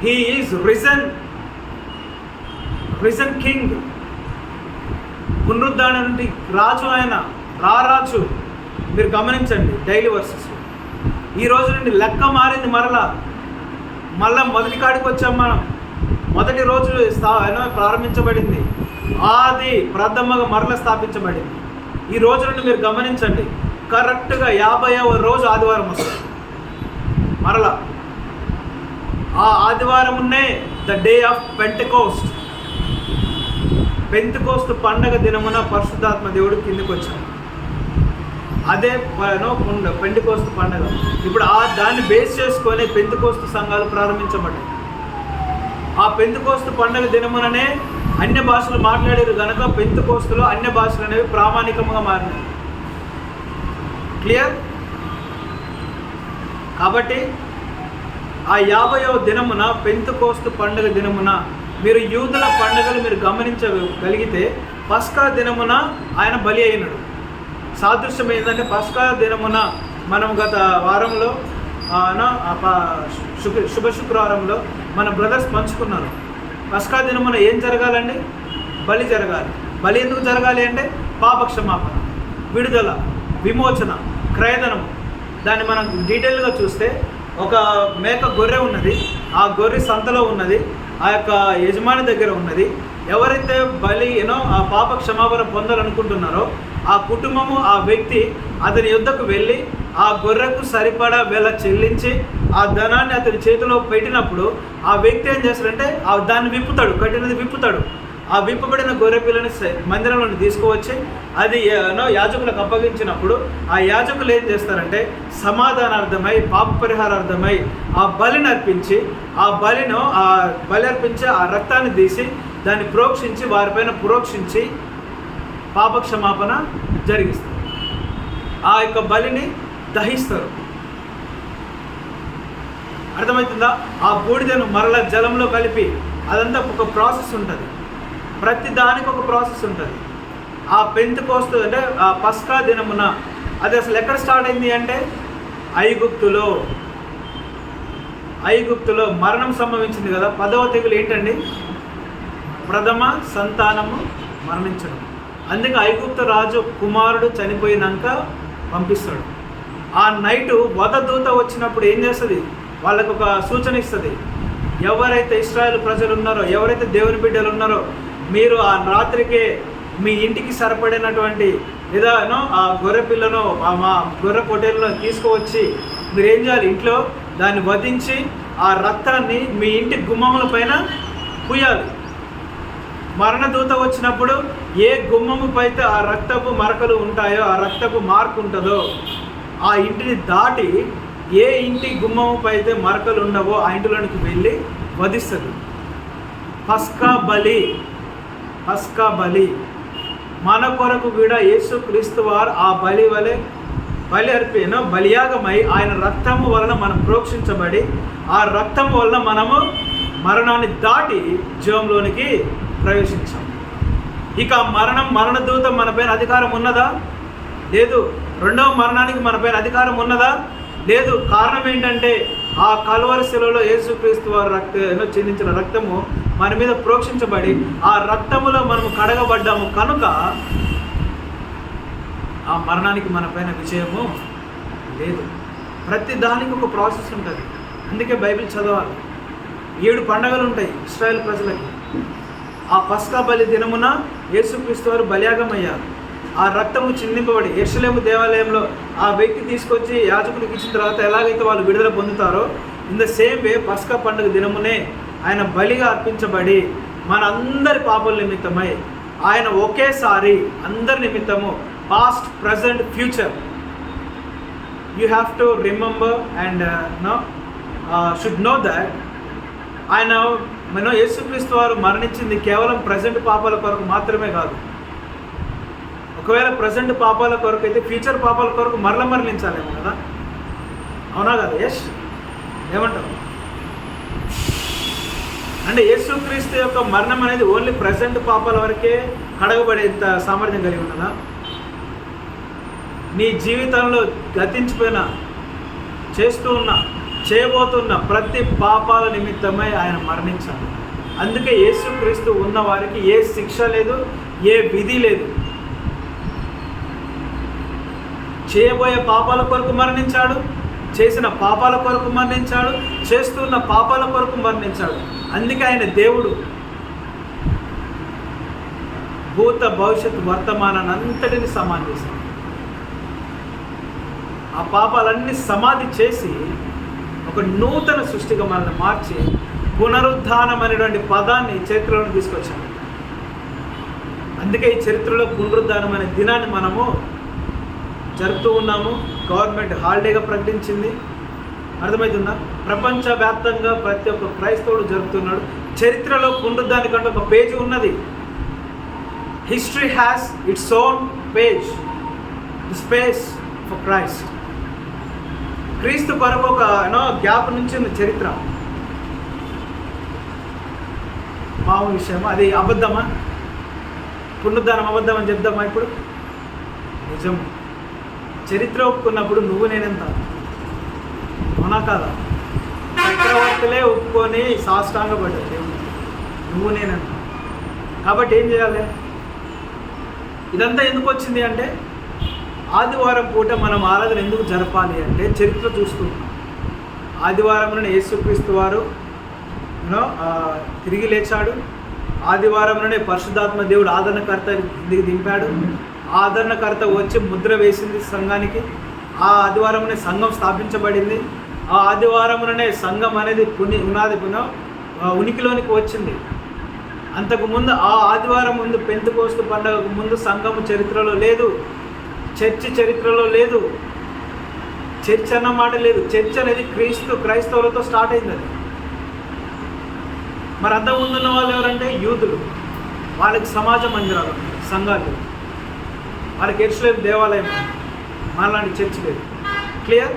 Speaker 1: He is risen king. పునరుద్ధాన నుండి రాజు, ఆయన రారాజు. మీరు గమనించండి డైలీ వర్సెస్. ఈ రోజు నుండి లెక్క మారింది, మళ్ళా మొదటి కాడికి వచ్చాం మనం. మొదటి రోజు ప్రారంభించబడింది, ఆది ప్రథమగా మరల స్థాపించబడింది. ఈ రోజు నుండి మీరు గమనించండి, కరెక్ట్గా 50వ రోజు ఆదివారం వస్తుంది మరలా. ఆ ఆదివారమునే ద డే ఆఫ్ పెంటెకోస్ట్. పెంతెకోస్తు పండగ దినమున పరిశుద్ధాత్మ దేవుడు కిందికి వచ్చాడు. అదే పెంటెకోస్తు పండగ. ఇప్పుడు దాన్ని బేస్ చేసుకొని పెంతెకోస్తు సంఘాలు ప్రారంభించబడ్డాయి. ఆ పెంతెకోస్తు పండగ దినముననే అన్య భాషలు మాట్లాడారు కనుక పెంతెకోస్తులో అన్య భాషలు అనేవి ప్రామాణికంగా మారినాయి. క్లియర్? కాబట్టి ఆ 50వ దినమున పెంతెకోస్తు పండుగ దినమున మీరు యూదుల పండుగలు మీరు గమనించగలిగితే పస్కా దినమున ఆయన బలి అయినాడు. సాదృశ్యం ఏంటంటే పస్కా దినమున మనం గత వారంలో శుభ శుక్రవారంలో మన బ్రదర్స్ పంచుకున్నారు. పస్కా దినమున ఏం జరగాలండి? బలి జరగాలి. బలి ఎందుకు జరగాలి అంటే పాపక్షమాపణ, విడుదల, విమోచన, క్రయధనం. దాన్ని మనం డీటెయిల్గా చూస్తే ఒక మేక గొర్రె ఉన్నది, ఆ గొర్రె సంతలో ఉన్నది, ఆ యొక్క యజమాని దగ్గర ఉన్నది. ఎవరైతే బలి ఆ పాప క్షమాపణ పొందాలనుకుంటున్నారో ఆ కుటుంబము, ఆ వ్యక్తి అతని యుద్ధకు వెళ్ళి ఆ గొర్రెకు సరిపడా వేళ చెల్లించి ఆ ధనాన్ని అతని చేతిలో పెట్టినప్పుడు ఆ వ్యక్తి ఏం చేస్తాడంటే దాన్ని విప్పుతాడు, కట్టినది విప్పుతాడు. ఆ విప్పబడిన గొర్రె పిల్లని మందిరంలోని తీసుకువచ్చి అది యాజకులకు అప్పగించినప్పుడు ఆ యాజకులు ఏం చేస్తారంటే సమాధానార్థమై, పాప పరిహారార్థమై ఆ బలిని అర్పించి ఆ బలి అర్పించి ఆ రక్తాన్ని తీసి దాన్ని ప్రోక్షించి వారిపైన ప్రోక్షించి పాపక్షమాపణ జరిగిస్తారు. ఆ యొక్క బలిని దహిస్తారు. అర్థమవుతుందా? ఆ బూడిదను మరలా జలంలో కలిపి అదంతా ఒక ప్రాసెస్ ఉంటుంది. ప్రతి దానికి ఒక ప్రాసెస్ ఉంటుంది. ఆ పెంతెకోస్తు అంటే ఆ పస్కా దినమున అది అసలు ఎక్కడ స్టార్ట్ అయింది అంటే ఐగుప్తులో మరణం సంభవించింది కదా. 10వ తెగులు ఏంటండి? ప్రథమ సంతానము మరణించడం. అందుకే ఐగుప్తు రాజు కుమారుడు చనిపోయినాక పంపిస్తాడు. ఆ నైటు వధదూత వచ్చినప్పుడు ఏం చేస్తుంది? వాళ్ళకు ఒక సూచన ఇస్తుంది. ఎవరైతే ఇశ్రాయేలు ప్రజలు ఉన్నారో, ఎవరైతే దేవుని బిడ్డలు ఉన్నారో, మీరు ఆ రాత్రికే మీ ఇంటికి సరిపడినటువంటి లేదా ఆ గొర్రె పిల్లను మా గొర్రె పొట్టేలను తీసుకువచ్చి మీరు ఏం చేయాలి? ఇంట్లో దాన్ని వధించి ఆ రక్తాన్ని మీ ఇంటి గుమ్మముల పైన పూయాలి. మరణదూత వచ్చినప్పుడు ఏ గుమ్మముపై అయితే ఆ రక్తపు మరకలు ఉంటాయో, ఆ రక్తపు మార్కు ఉంటుందో ఆ ఇంటిని దాటి ఏ ఇంటి గుమ్మముపై అయితే మరకలు ఉండవో ఆ ఇంటిలోనికి వెళ్ళి వధిస్తుంది. పస్కా బలి మన కొరకు కూడా యేసుక్రీస్తు వారు ఆ బలి బలియాగమై ఆయన రక్తము వలన మనం ప్రోక్షించబడి ఆ రక్తము వలన మనము మరణాన్ని దాటి జీవంలోనికి ప్రవేశించాం. ఇక మరణదూత మనపైన అధికారం ఉన్నదా? లేదు. రెండవ మరణానికి మనపైన అధికారం ఉన్నదా? లేదు. కారణం ఏంటంటే ఆ కల్వరి శిలువలో యేసుక్రీస్తు వారు చిందించిన రక్తము మన మీద ప్రోక్షించబడి ఆ రక్తములో మనము కడగబడ్డాము కనుక ఆ మరణానికి మన పైన విజయము లేదు. ప్రతి దానికి ఒక ప్రాసెస్ ఉంటుంది. అందుకే బైబిల్ చదవాలి. 7 పండుగలు ఉంటాయి ఇశ్రాయేల్ ప్రజలకి. ఆ పస్కా బలి దినమున యేసుక్రీస్తు వారు బలియాగమయ్యారు. ఆ రక్తము చిందింపబడి యెరూషలేము దేవాలయంలో ఆ వ్యక్తి తీసుకొచ్చి యాజకునికి ఇచ్చిన తర్వాత ఎలాగైతే వాళ్ళు విడుదల పొందుతారో ఇన్ ద సేమ్ వే పస్కా పండుగ దినమునే ఆయన బలిగా అర్పించబడి మన అందరి పాపల నిమిత్తమై ఆయన ఒకేసారి అందరి నిమిత్తము past, present, future you have to remember and should know that ఆయన యేసుక్రీస్తు వారు మరణించింది కేవలం ప్రజెంట్ పాపాల కొరకు మాత్రమే కాదు. ఒకవేళ ప్రజెంట్ పాపాల కొరకు అయితే ఫ్యూచర్ పాపాల కొరకు మరణించాలేమో కదా. అవునా కదా? యస్, ఏమంటారు? అంటే యేసుక్రీస్తు యొక్క మరణం అనేది ఓన్లీ ప్రజెంట్ పాపాల వరకే కడగబడేంత సామర్థ్యం కలిగి ఉన్నదా? నీ జీవితంలో గతించిపోయిన, చేస్తూ ఉన్న, చేయబోతున్న ప్రతి పాపాల నిమిత్తమై ఆయన మరణించాడు. అందుకే యేసుక్రీస్తు ఉన్న వారికి ఏ శిక్ష లేదు, ఏ విధి లేదు. చేయబోయే పాపాల కొరకు మరణించాడు, చేసిన పాపాల కొరకు మరణించాడు, చేస్తున్న పాపాల కొరకు మరణించాడు. అందుకే ఆయన దేవుడు. భూత భవిష్యత్ వర్తమానాన్ని అంతటిని సమాధి చేశాడు. ఆ పాపాలన్నీ సమాధి చేసి ఒక నూతన సృష్టిగా మనల్ని మార్చి పునరుద్ధానం అనేటువంటి పదాన్ని చరిత్రలో తీసుకొచ్చాడు. అందుకే ఈ చరిత్రలో పునరుద్ధానం అనే దినాన్ని మనము జరుపుతూ ఉన్నాము. గవర్నమెంట్ హాలిడేగా ప్రకటించింది. అర్థమవుతుందా? ప్రపంచవ్యాప్తంగా ప్రతి ఒక్క క్రైస్తవుడు జరుపుతున్నాడు. చరిత్రలో పునరుద్ధానికంటే ఒక పేజీ ఉన్నది. History has its own page, the space for Christ. క్రీస్తు కొరకు ఒక గ్యాప్ నుంచి ఉంది చరిత్ర. మామూలు విషయం. అది అబద్ధమా? పునరుద్ధానం అబద్ధం అని చెప్దామా? ఇప్పుడు నిజం. చరిత్ర ఒప్పుకున్నప్పుడు నువ్వు నేనెంత, అవునా కాదా? చక్రవర్తులే ఒప్పుకొని సాష్టాంగపడ్డాడు దేవుడు, నువ్వు నేనెంత. కాబట్టి ఏం చేయాలి? ఇదంతా ఎందుకు వచ్చింది అంటే, ఆదివారం పూట మనం ఆరాధన ఎందుకు జరపాలి అంటే చరిత్ర చూస్తున్నాం. ఆదివారంలోనే యేసుక్రీస్తు వారు తిరిగి లేచాడు. ఆదివారంలోనే పరిశుద్ధాత్మ దేవుడు ఆదరణకర్త కిందికి దింపాడు. ఆదరణకర్త వచ్చి ముద్ర వేసింది సంఘానికి. ఆ ఆదివారంలోనే సంఘం స్థాపించబడింది. ఆ ఆదివారంలోనే సంఘం అనేది ఉనికిలోనికి వచ్చింది. అంతకుముందు ఆ ఆదివారం ముందు, పెంతెకోస్తు పండుగకు ముందు సంఘము చరిత్రలో లేదు, చర్చి చరిత్రలో లేదు, చర్చ్ అన్న మాట లేదు. చర్చ్ అనేది క్రైస్తవులతో స్టార్ట్ అయింది. అది మరి అంతకుముందు ఉన్న వాళ్ళు ఎవరంటే యూదులు. వాళ్ళకి సమాజ మందిరాలు, సంఘాలు, వాళ్ళకి యెరూషలేము దేవాలయం, మనలాంటి చర్చ్ లేదు. క్లియర్?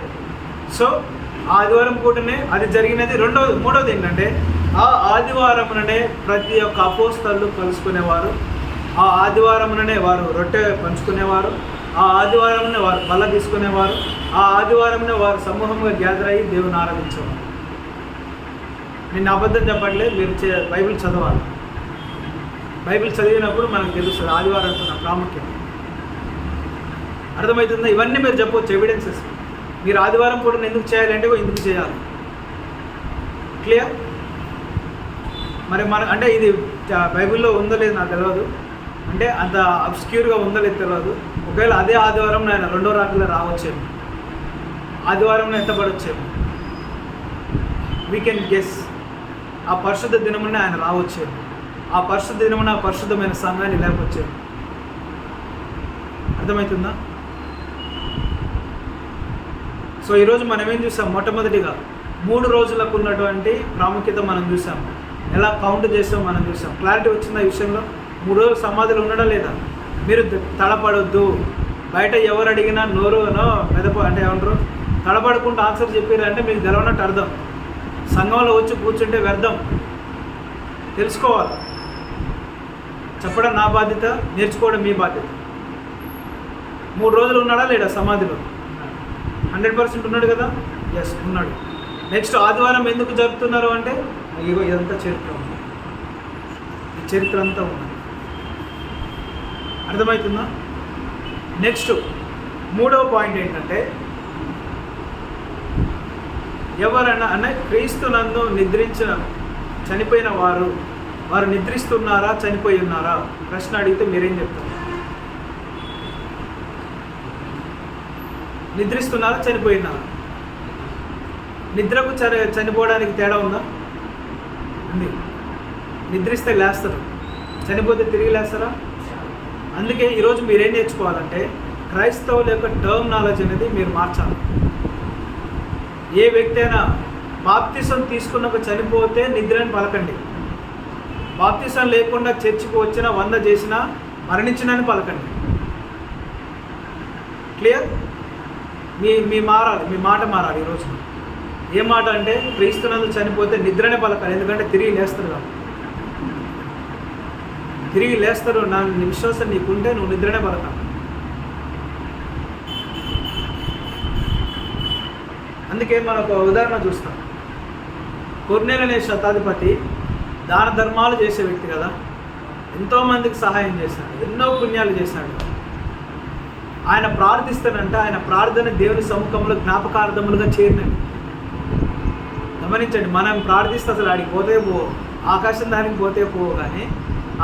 Speaker 1: సో ఆదివారం పూటనే అది జరిగినది. మూడవది ఏంటంటే, ఆ ఆదివారముననే ప్రతి ఒక్క అపోస్తలు కలుసుకునేవారు. ఆ ఆదివారముననే వారు రొట్టె పంచుకునేవారు. ఆ ఆదివారంనే వారు బల్ల తీసుకునేవారు. ఆ ఆదివారంనే వారు సమూహంగా గ్యాదర్ అయ్యి దేవుని ఆరాధించేవారు. నేను అబద్ధం చెప్పట్లేదు, మీరు బైబిల్ చదవాలి. బైబిల్ చదివినప్పుడు మనకు తెలుస్తుంది ఆదివారం నా ప్రాముఖ్యం. అర్థమవుతుందా? ఇవన్నీ మీరు చెప్పవచ్చు, ఎవిడెన్సెస్. మీరు ఆదివారం పూట ఎందుకు చేయాలంటే ఎందుకు చేయాలి. క్లియర్? మరి అంటే ఇది బైబిల్లో ఉందో లేదు నాకు తెలియదు, అంటే అంత అబ్స్క్యూర్గా ఉందో లేదు తెలియదు. ఒకవేళ అదే ఆదివారం ఆయన రెండో రాత్రిలో రావచ్చేమో, ఆదివారంలో ఎత్తపడొచ్చేమో, వీ కెన్ గెస్. ఆ పరిశుద్ధ దినమునే ఆయన రావచ్చేమో, ఆ పరిశుద్ధ దినమున ఆ పరిశుద్ధమైన సంఘాన్ని లేకొచ్చేమో. అర్థమవుతుందా? సో ఈరోజు మనం ఏం చూసాం? మొట్టమొదటిగా 3 రోజులకు ఉన్నటువంటి ప్రాముఖ్యత మనం చూసాం. ఎలా కౌంట్ చేసాం మనం చూసాం. క్లారిటీ వచ్చింది ఈ విషయంలో. 3 రోజులు సమాధులు ఉండడం లేదా? మీరు తడపడొద్దు. బయట ఎవరు అడిగినా నోరునో అంటే ఏమంటారు, తడపడుకుంటూ ఆన్సర్ చెప్పారంటే మీకు తెలవనట్టు అర్థం. సంఘంలో వచ్చి కూర్చుంటే వ్యర్థం. తెలుసుకోవాలి. చెప్పడం నా బాధ్యత, నేర్చుకోవడం మీ బాధ్యత. 3 రోజులు ఉన్నాడా లేడా సమాధిలో? 100% ఉన్నాడు కదా? ఎస్, ఉన్నాడు. నెక్స్ట్ ఆదివారం ఎందుకు జరుపుతున్నారు అంటే, ఇగో ఇదంతా చరిత్ర ఉంది, ఈ చరిత్ర అంతా ఉంది. అర్థమవుతుందా? నెక్స్ట్ 3వ పాయింట్ ఏంటంటే, ఎవరైనా క్రీస్తునందు చనిపోయిన వారు నిద్రిస్తున్నారా, చనిపోయి ఉన్నారా? ప్రశ్న అడిగితే మీరేం చెప్తారు? నిద్రిస్తున్నారా, చనిపోయినారా? నిద్రకు చనిపోవడానికి తేడా ఉందా? ఉంది. నిద్రిస్తే లేస్తారు, చనిపోతే తిరిగి లేస్తారా? అందుకే ఈరోజు మీరేం నేర్చుకోవాలంటే, క్రైస్తవుల యొక్క టర్మినాలజీ అనేది మీరు మార్చాలి. ఏ వ్యక్తి అయినా బాప్తిసం తీసుకున్నాక చనిపోతే నిద్రని పలకండి. బాప్తిసం లేకుండా చర్చికి వచ్చిన 100 చేసినా మరణించినని పలకండి. క్లియర్? మీ మారాలి, మీ మాట మారాలి ఈరోజు. ఏ మాట అంటే, క్రీస్తునందు చనిపోతే నిద్రనే పలకాలి. ఎందుకంటే తిరిగి లేస్తారు కాబట్టి. తిరిగి లేస్తారు. నా విశ్వాసం నీకుంటే నువ్వు నిద్రనే పలకాలి. అందుకే మనకు ఉదాహరణ చూస్తాం. కొర్నేలు అనే శతాధిపతి దాన ధర్మాలు చేసే వ్యక్తి కదా, ఎంతోమందికి సహాయం చేశాడు, ఎన్నో పుణ్యాలు చేశాడు. ఆయన ప్రార్థిస్తానంటే ఆయన ప్రార్థన దేవుని సముఖంలో జ్ఞాపకార్థములుగా చేరినది. గమనించండి, మనం ప్రార్థిస్తే అసలు ఆడికి పోతే ఆకాశం దానికి పోతే కానీ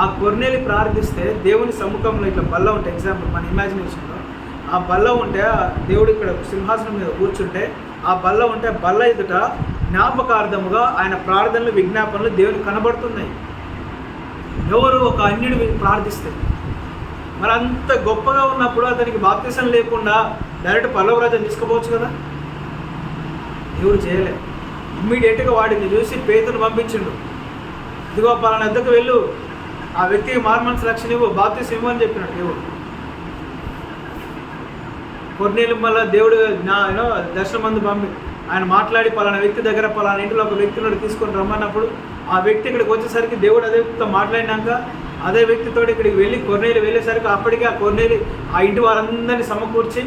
Speaker 1: ఆ కొర్నేలి ప్రార్థిస్తే దేవుని సముఖంలో ఇట్లా బల్ల ఉంటే, ఎగ్జాంపుల్ మన ఇమాజినేషన్లో ఆ బల్ల ఉంటే, దేవుడు ఇక్కడ సింహాసనం మీద కూర్చుంటే ఆ బల్ల ఉంటే బల్ల ఎదుట జ్ఞాపకార్థముగా ఆయన ప్రార్థనలు విజ్ఞాపనలు దేవునికి కనబడుతున్నాయి. ఎవరు ఒక అన్యుడు ప్రార్థిస్తే, మరి అంత గొప్పగా ఉన్నప్పుడు అతనికి బాప్తిసం లేకుండా డైరెక్ట్ పరలోక రాజ్యం తీసుకుపోవచ్చు కదా. దేవుడు చేయలేదు. ఇమ్మీడియట్గా వాడిని చూసి పేతురుని పంపించిండు. ఇదిగో పలానా వద్దకు వెళ్ళు, ఆ వ్యక్తికి మారుమనసు రక్షణ ఇవ్వు, బాప్తిసం ఇవ్వు అని చెప్పినాడు దేవుడు. కొర్నేలు మళ్ళీ దేవుడు దర్శనం మందు ఆయన మాట్లాడి పలానా వ్యక్తి దగ్గర పలానా ఇంటిలో ఒక వ్యక్తిని తీసుకొని రమ్మన్నప్పుడు ఆ వ్యక్తి ఇక్కడికి వచ్చేసరికి దేవుడు అదే వ్యక్తితో మాట్లాడినాక అదే వ్యక్తితో ఇక్కడికి వెళ్ళి కొర్నేలు వెళ్ళేసరికి అప్పటికే ఆ కొర్నేలు ఆ ఇంటి వారందరినీ సమకూర్చి,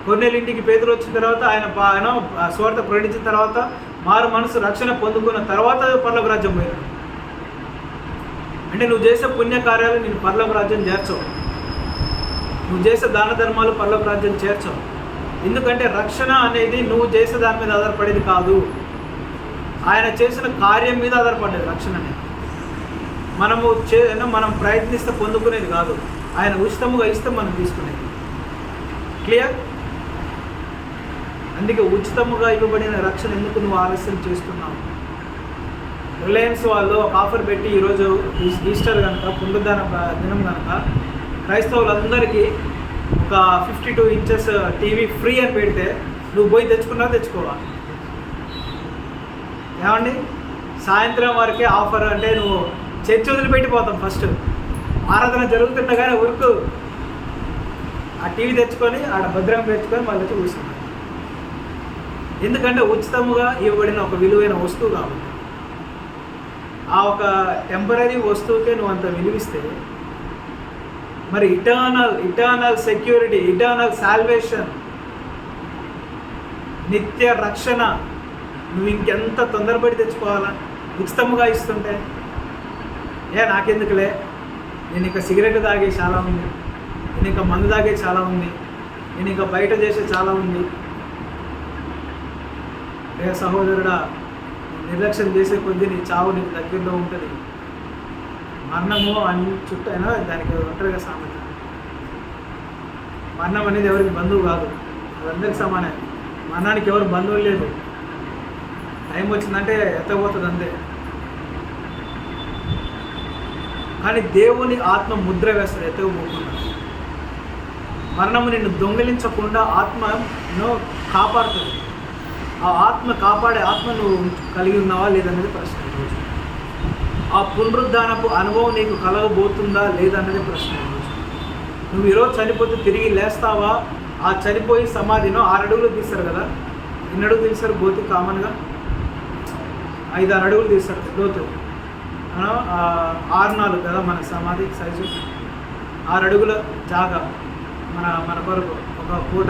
Speaker 1: కొర్నేలు ఇంటికి పేతురు వచ్చిన తర్వాత ఆయన స్వార్థ ప్రకటించిన తర్వాత మారు మనసు రక్షణ పొందుకున్న తర్వాత పరలోక రాజ్యం పోయాడు. అంటే నువ్వు చేసే పుణ్యకార్యాలు నేను పరలోక రాజ్యం చేర్చవు, నువ్వు చేసే దాన ధర్మాలు పరలోక రాజ్యం చేర్చవు. ఎందుకంటే రక్షణ అనేది నువ్వు చేసే దాని మీద ఆధారపడేది కాదు, ఆయన చేసిన కార్యం మీద ఆధారపడేది రక్షణ అనేది. మనం ప్రయత్నిస్తే పొందుకునేది కాదు, ఆయన ఉచితముగా ఇస్తే మనం తీసుకునేది. క్లియర్? అందుకే ఉచితముగా ఇవ్వబడిన రక్షణ ఎందుకు నువ్వు ఆలస్యం చేస్తున్నావు? రిలయన్స్ వాళ్ళు ఒక ఆఫర్ పెట్టి ఈరోజు ఈస్టర్ కనుక, పునరుద్ధాన దినం కనుక క్రైస్తవులందరికీ ఒక 52 ఇంచెస్ టీవీ ఫ్రీ అని పెడితే నువ్వు పోయి తెచ్చుకోవాలి. ఏమండి, సాయంత్రం వరకే ఆఫర్ అంటే నువ్వు చర్చి వదిలిపెట్టిపోతాం. ఫస్ట్ ఆరాధన జరుగుతుండగానే ఉరుకు ఆ టీవీ తెచ్చుకొని ఆడ భద్రంగా తెచ్చుకొని మళ్ళీ వచ్చి కూర్చున్నాం. ఎందుకంటే ఉచితముగా ఇవ్వబడిన ఒక విలువైన వస్తువు కాబట్టి. ఆ ఒక టెంపరీ వస్తువుకే నువ్వు అంత విలువిస్తే మరి ఇటర్నల్ సెక్యూరిటీ, ఇటర్నల్ సాల్వేషన్, నిత్య రక్షణ నువ్వు ఇంకెంత తొందరపడి తెచ్చుకోవాలా? ఉచితముగా ఇస్తుంటే నాకెందుకులే, నేను ఇంకా సిగరెట్ తాగే చాలా ఉంది, నేను ఇంకా మందు తాగే చాలా ఉంది, నేను ఇంకా బయట చేసే చాలా ఉంది. సహోదరుడా, నిర్లక్ష్యం చేసే కొద్దీ నీ చావు నీకు దగ్గరలో ఉంటుంది. మరణము అన్ని చుట్టూ అయినా దానికి ఒంటరిగా సామెత. మరణం అనేది ఎవరికి బంధువు కాదు, అదందరికి సమానం. మరణానికి ఎవరు బంధువులు లేదు. టైం వచ్చిందంటే ఎత్తపోతుంది అంతే. కానీ దేవుని ఆత్మ ముద్ర వేస్తుంది ఎత్తకపోకుండా. మరణము నిన్ను దొంగిలించకుండా ఆత్మను కాపాడుతుంది. ఆ ఆత్మ కాపాడే ఆత్మ నువ్వు కలిగి ఉన్నావా లేదనేది ప్రశ్న. ఈరోజు ఆ పునరుద్ధానపు అనుభవం నీకు కలగబోతుందా లేదన్నది ప్రశ్న. నువ్వు ఈరోజు చనిపోతే తిరిగి లేస్తావా? ఆ చనిపోయి సమాధిలో 6 అడుగులు తీస్తారు కదా, ఎన్ని అడుగులు తీస్తారు? బోతి కామన్గా 5-6 అడుగులు తీస్తారు లోతు. 6-4 కదా మన సమాధి సైజు. 6 అడుగుల జాగా మన కొరకు ఒక పూట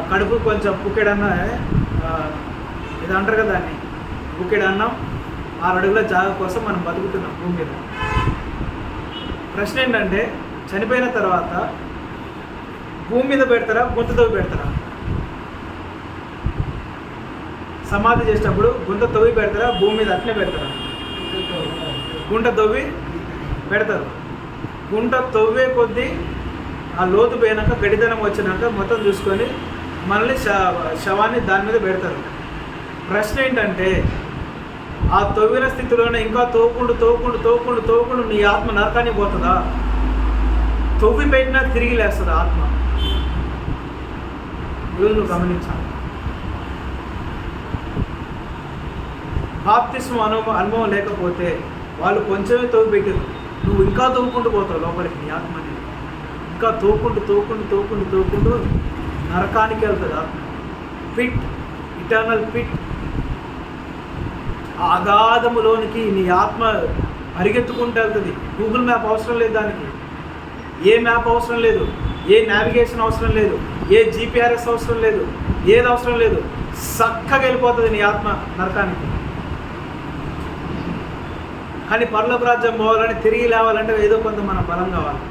Speaker 1: కడుపు కొంచెం పుక్కెడన్న ఇది అంటారు కదా, దాన్ని పుక్కెడన్నం 6 అడుగుల జాగా కోసం మనం బతుకుతున్నాం భూమి మీద. ప్రశ్న ఏంటంటే, చనిపోయిన తర్వాత భూమి మీద పెడతారా, గుంత తవ్వి పెడతారా? సమాధి చేసేటప్పుడు గుంత తవ్వి పెడతారా, భూమి మీద అట్లే పెడతారా? గుంట తవ్వి పెడతారు. గుంట తవ్వే కొద్దీ ఆ లోతు పోయినాక గడిదనం వచ్చినాక మొత్తం చూసుకొని మళ్ళీ శవాన్ని దాని మీద పెడతారు. ప్రశ్న ఏంటంటే, ఆ తవ్విన స్థితిలోనే ఇంకా తోకుండు నీ ఆత్మ నరకానికి పోతుందా? తవ్వి పెట్టినా తిరిగి లేస్తుంది ఆత్మ. ఈరోజు నువ్వు గమనించాలి. బాప్తిస్మ అనుభవం లేకపోతే వాళ్ళు కొంచెమే తవ్వి పెట్టారు, నువ్వు ఇంకా తవ్వుకుంటూ పోతావు లోపలికి. నీ ఆత్మ అనేది ఇంకా తోకుంటూ నరకానికి వెళ్తుంది ఆత్మ. Pit, eternal pit. ఆ అగాధములోనికి నీ ఆత్మ పరిగెత్తుకుంటూ వెళ్తుంది. గూగుల్ మ్యాప్ అవసరం లేదు దానికి, ఏ మ్యాప్ అవసరం లేదు. ఏ నావిగేషన్ అవసరం లేదు, ఏ జీపీఆర్ఎస్ అవసరం లేదు, ఏది అవసరం లేదు. చక్కగా వెళ్ళిపోతుంది నీ ఆత్మ నరకానికి. కానీ పరలోక రాజ్యం పోవాలని, తిరిగి లేవాలంటే ఏదో కొంత మన బలం కావాలి.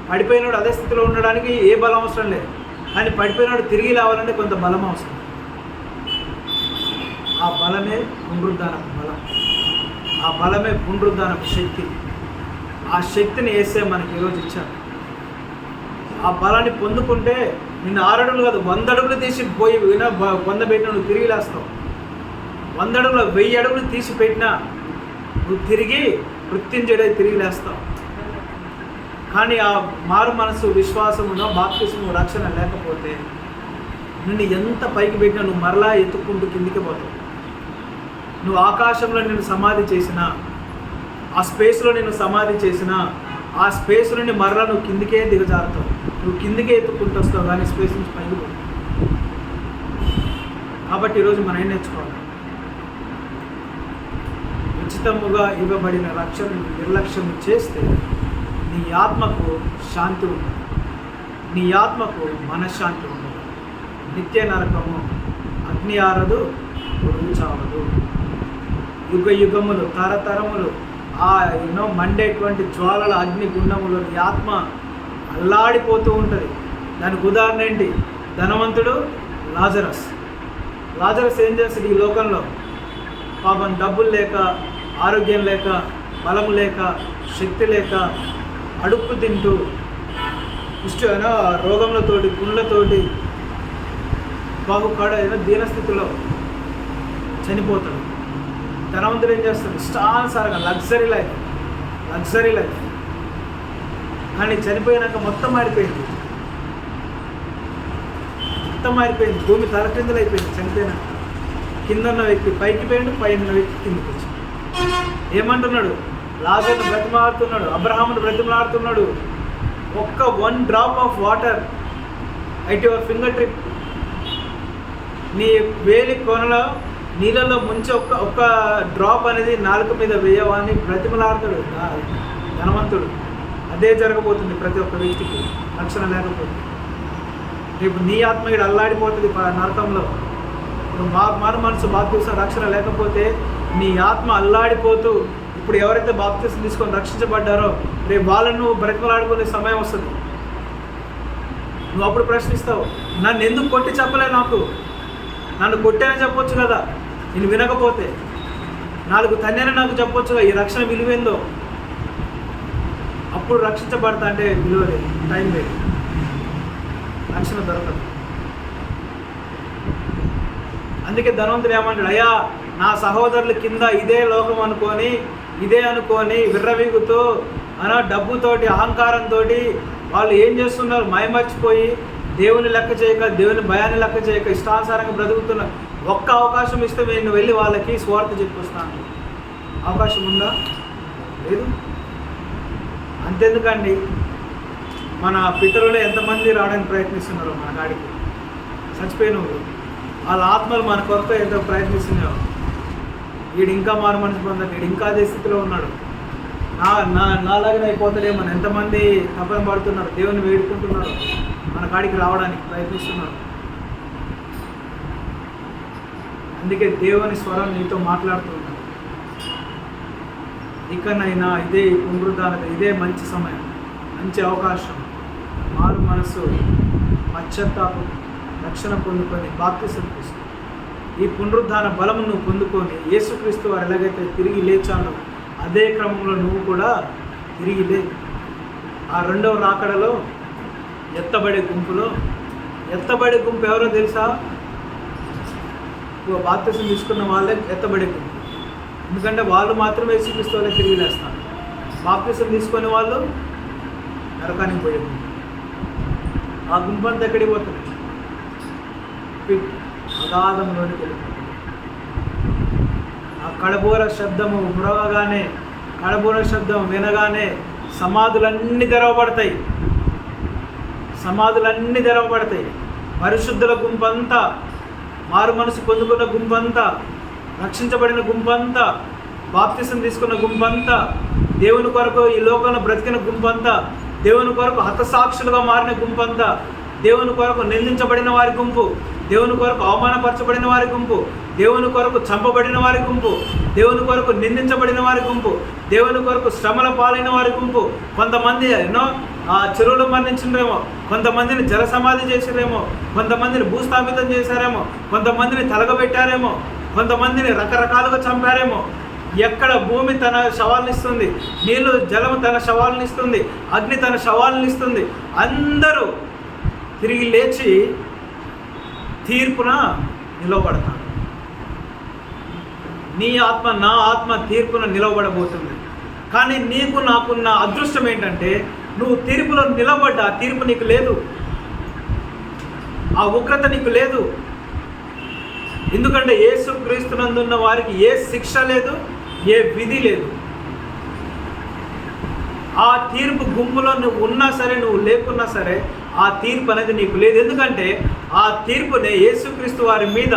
Speaker 1: పడిపోయినాడు అదే స్థితిలో ఉండడానికి ఏ బలం అవసరం లేదు, కానీ పడిపోయినాడు తిరిగి లేవాలంటే కొంత బలం అవసరం. ఆ బలమే పునరుద్ధానపు బలం, ఆ బలమే పునరుద్ధానపు శక్తి. ఆ శక్తిని వేసే మనకి ఈరోజు ఇచ్చారు. ఆ బలాన్ని పొందుకుంటే నిన్ను 6 అడుగులు కాదు 100 అడుగులు తీసి పోయి పొందబెట్టినా నువ్వు తిరిగి లేస్తావు. 100 అడుగులు 1000 అడుగులు తీసి పెట్టినా నువ్వు తిరిగి మృత్యుంజయుడై తిరిగి లేస్తావు. కానీ ఆ మారు మనసు, విశ్వాసమునో, బాప్తిస్మము, రక్షణ లేకపోతే నిన్ను ఎంత పైకి పెట్టినా నువ్వు మరలా ఎత్తుక్కుంటూ కిందికి పోతావు. నువ్వు ఆకాశంలో నిన్ను సమాధి చేసినా, ఆ స్పేస్లో నిన్ను సమాధి చేసినా, ఆ స్పేస్ నుండి మరలా నువ్వు కిందికే దిగజారుతావు. నువ్వు కిందికే ఎత్తుక్కుంటూ వస్తావు, కానీ స్పేస్ నుంచి పైకి పోతావు. కాబట్టి ఈరోజు మనం ఏం నేర్చుకోవాలి? ఉచితముగా ఇవ్వబడిన రక్షణను నిర్లక్ష్యం చేస్తే నీ ఆత్మకు శాంతి ఉండదు, నీ ఆత్మకు మనశ్శాంతి ఉండదు. నిత్య నరకము, అగ్ని ఆరదు, పొరుగు చావదు. యుగ యుగములు, తరతరములు ఆ మండేటువంటి జ్వాలల అగ్ని గుండములో నీ ఆత్మ అల్లాడిపోతూ ఉంటుంది. దానికి ఉదాహరణ ఏంటి? ధనవంతుడు లాజరస్ ఏం చేస్తాడు? ఈ లోకంలో పాపం డబ్బులు లేక, ఆరోగ్యం లేక, బలం లేక, శక్తి లేక అడుక్కు తింటూ రోగములతోటి, పుండ్లతోటి బాగుకాడ దీనస్థితిలో చనిపోతాడు. ధనవంతుడు ఏం చేస్తాడు? ఇష్టానుసారంగా లగ్జరీ లైఫ్. కానీ చనిపోయినాక మొత్తం మారిపోయింది. భూమి తలక్రిందులు అయిపోయింది. చనిపోయినాక కింద ఉన్న వ్యక్తి పైకి పోయిండు, పైన ఉన్న వ్యక్తి కిందకి వచ్చి ఏమంటున్నాడు? లాజరును బ్రతిమాడుతున్నాడు, అబ్రహామును బ్రతిమాడుతున్నాడు. ఒక్క 1 drop of water at your finger tip, నీ వేలి కొనలో నీళ్ళలో ముంచి ఒక్క డ్రాప్ అనేది నాలుక మీద వేయవాన్ని బ్రతిమలాడుతాడు ధనవంతుడు. అదే జరగబోతుంది ప్రతి ఒక్క వ్యక్తికి రక్షణ లేకపోతే. రేపు నీ ఆత్మ ఇక్కడ అల్లాడిపోతుంది నరకంలో. ఇప్పుడు మారు మనసు బాప్తిసం రక్షణ లేకపోతే నీ ఆత్మ అల్లాడిపోతూ, ఇప్పుడు ఎవరైతే బాప్తిసం తీసుకొని రక్షించబడ్డారో రేపు వాళ్ళను నువ్వు బ్రతిమలాడుకునే సమయం వస్తుంది. నువ్వు అప్పుడు ప్రశ్నిస్తావు, నన్ను ఎందుకు కొట్టి చెప్పలే? నన్ను కొట్టానని చెప్పొచ్చు కదా. నేను వినకపోతే 4 తన్నేని నాకు చెప్పొచ్చుగా ఈ రక్షణ విలువేందో. అప్పుడు రక్షించబడతా అంటే విలువ లేదు, టైం లేదు, రక్షణ దొరకదు. అందుకే ధనవంతుడు ఏమంటాడు? అయ్యా, నా సహోదరుల కింద ఇదే లోకం అనుకొని విర్రవీగుతూ డబ్బుతోటి, అహంకారంతో వాళ్ళు ఏం చేస్తున్నారు? మైమర్చిపోయి దేవుని లెక్క చేయక, దేవుని భయాన్ని లెక్క చేయక ఇష్టానుసారంగా బ్రతుకుతున్నారు. ఒక్క అవకాశం ఇస్తే నేను వెళ్ళి వాళ్ళకి స్వార్థ చెప్పొస్తాను. అవకాశం ఉందా? లేదు. అంతెందుకండి, మన పితరులు ఎంతమంది రావడానికి ప్రయత్నిస్తున్నారు మన కాడికి, చచ్చిపోయిన వాళ్ళ ఆత్మలు మన కొరకు ఎంతో ప్రయత్నిస్తున్నారు. వీడు ఇంకా మారు మనసు పొందాడు, వీడు ఇంకా అదే స్థితిలో ఉన్నాడు, నాలాగనే అయిపోతాడేమని ఎంతమంది తపన పడుతున్నారు, దేవుని వేడుకుంటున్నారు, మన కాడికి రావడానికి ప్రయత్నిస్తున్నారు. అందుకే దేవుని స్వరం నీతో మాట్లాడుతున్నాడు. ఇకనైనా ఇదే పునరుద్ధానత, ఇదే మంచి సమయం, మంచి అవకాశం. మారు మనసు, పశ్చాత్తాపం, రక్షణ పొందుకొని బాప్తిసం తీసుకో. ఈ పునరుద్ధాన బలమును పొందుకొని యేసుక్రీస్తు వారు ఎలాగైతే తిరిగి లేచాడో అదే క్రమంలో నువ్వు కూడా తిరిగి లే. ఆ 2వ రాకడలో ఎత్తబడే గుంపు ఎవరో తెలుసా? బాప్తిసం తీసుకున్న వాళ్ళే ఎత్తబడే గుంపు. ఎందుకంటే వాళ్ళు మాత్రమే యేసుక్రీస్తు వాళ్ళే తిరిగి లేస్తారు. బాప్తిసం తీసుకునే వాళ్ళు నరకానికి పోయే గుంపు. ఆ గుంపు అంతా ఎక్కడికి పోతుంది? అగాధంలోనికి వెళ్ళిపోతుంది. ఆ కడబోర శబ్దము వినగానే సమాధులన్నీ తెరవబడతాయి. పరిశుద్ధుల గుంపంతా, మారు మనసు పొందుకున్న గుంపంతా, రక్షించబడిన గుంపంతా, బాప్తిసం తీసుకున్న గుంపంతా, దేవుని కొరకు ఈ లోకంలో బ్రతికిన గుంపంతా దేవుని కొరకు హతసాక్షులుగా మారిన గుంపు అంతా, దేవుని కొరకు నిందించబడిన వారి గుంపు, దేవుని కొరకు అవమానపరచబడిన వారి గుంపు, దేవుని కొరకు చంపబడిన వారి గుంపు, దేవుని కొరకు నిందించబడిన వారి గుంపు, దేవుని కొరకు శ్రమల పాలైన వారి గుంపు. కొంతమంది చెరువులు మరణించినరేమో, కొంతమందిని జల సమాధి చేసారేమో, కొంతమందిని భూస్థాపితం చేశారేమో, కొంతమందిని తలగబెట్టారేమో, కొంతమందిని రకరకాలుగా చంపారేమో. ఎక్కడ భూమి తన శవాలను ఇస్తుంది, నీళ్ళు జలము తన శవాలను ఇస్తుంది, అగ్ని తన శవాలను ఇస్తుంది. అందరూ తిరిగి లేచి తీర్పున నిలవబడతారు. నీ ఆత్మ నా ఆత్మ తీర్పున నిలవబడబోతుంది. కానీ నీకు నాకున్న అదృష్టం ఏంటంటే నువ్వు తీర్పులో నిలబడ్డా తీర్పు నీకు లేదు, ఆ ఉగ్రత నీకు లేదు. ఎందుకంటే యేసు క్రీస్తునందున్న వారికి ఏ శిక్ష లేదు, ఏ విధి లేదు. ఆ తీర్పు గుంపులో నువ్వు ఉన్నా సరే, నువ్వు లేకున్నా సరే, ఆ తీర్పు అనేది నీకు లేదు. ఎందుకంటే ఆ తీర్పునే యేసుక్రీస్తు వారి మీద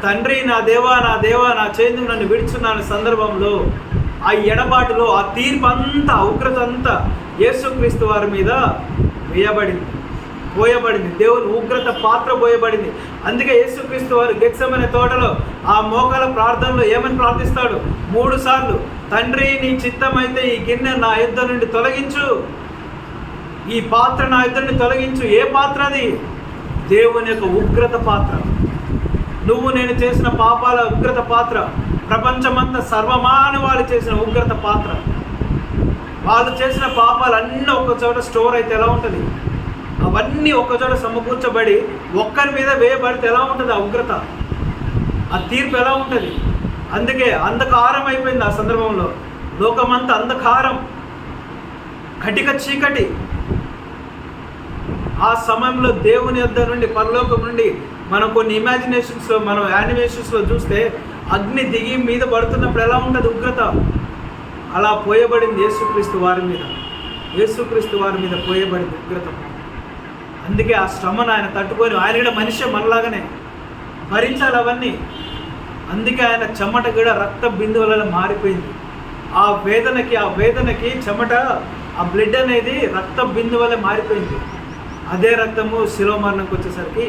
Speaker 1: తండ్రి నా దేవా నా దేవా నా చేతులు నన్ను విడుచున్న సందర్భంలో, ఆ ఎడబాటులో ఆ తీర్పు అంతా, ఉగ్రత అంతా యేసుక్రీస్తు వారి మీద పోయబడింది. దేవుని ఉగ్రత పాత్ర పోయబడింది. అందుకే యేసుక్రీస్తు వారు గెత్సెమనే తోటలో ఆ మోకాల ప్రార్థనలో ఏమని ప్రార్థిస్తాడు? 3 సార్లు, తండ్రి నీ చిత్తమైతే ఈ గిన్నె నా యొద్ద నుండి తొలగించు, ఈ పాత్ర నా యొద్ద నుండి తొలగించు. ఏ పాత్ర అది? దేవుని యొక్క ఉగ్రత పాత్ర. నువ్వు నేను చేసిన పాపాల ఉగ్రత పాత్ర, ప్రపంచమంతా సర్వమానవాళ్ళు చేసిన ఉగ్రత పాత్ర. వాళ్ళు చేసిన పాపాలన్నీ ఒక చోట స్టోర్ అయితే ఎలా ఉంటుంది? అవన్నీ ఒకచోట సమకూర్చబడి ఒక్కరి మీద వేయబడితే ఎలా ఉంటుంది? ఆ ఉగ్రత, ఆ తీర్పు ఎలా ఉంటుంది? అందుకే అంధకారం అయిపోయింది ఆ సందర్భంలో. లోకమంతా అంధకారం, కటిక చీకటి. ఆ సమయంలో దేవుని యొద్ద నుండి, పరలోకం నుండి మనం కొన్ని ఇమాజినేషన్స్లో, మనం యానిమేషన్స్లో చూస్తే అగ్ని దిగి మీద పడుతున్నప్పుడు ఎలా ఉంటుంది ఉగ్రత? అలా పోయబడింది యేసుక్రీస్తు వారి మీద. యేసుక్రీస్తు వారి మీద పోయబడింది ఉగ్రత. అందుకే ఆ శ్రమను ఆయన తట్టుకొని, ఆయన కూడా మనిషి మనలాగానే భరించాలి అవన్నీ. అందుకే ఆయన చెమట కూడా రక్త బిందువులలో మారిపోయింది. ఆ వేదనకి చెమట, ఆ బ్లడ్ అనేది రక్త బిందువులే మారిపోయింది. అదే రక్తము శిలువ మరణంకి వచ్చేసరికి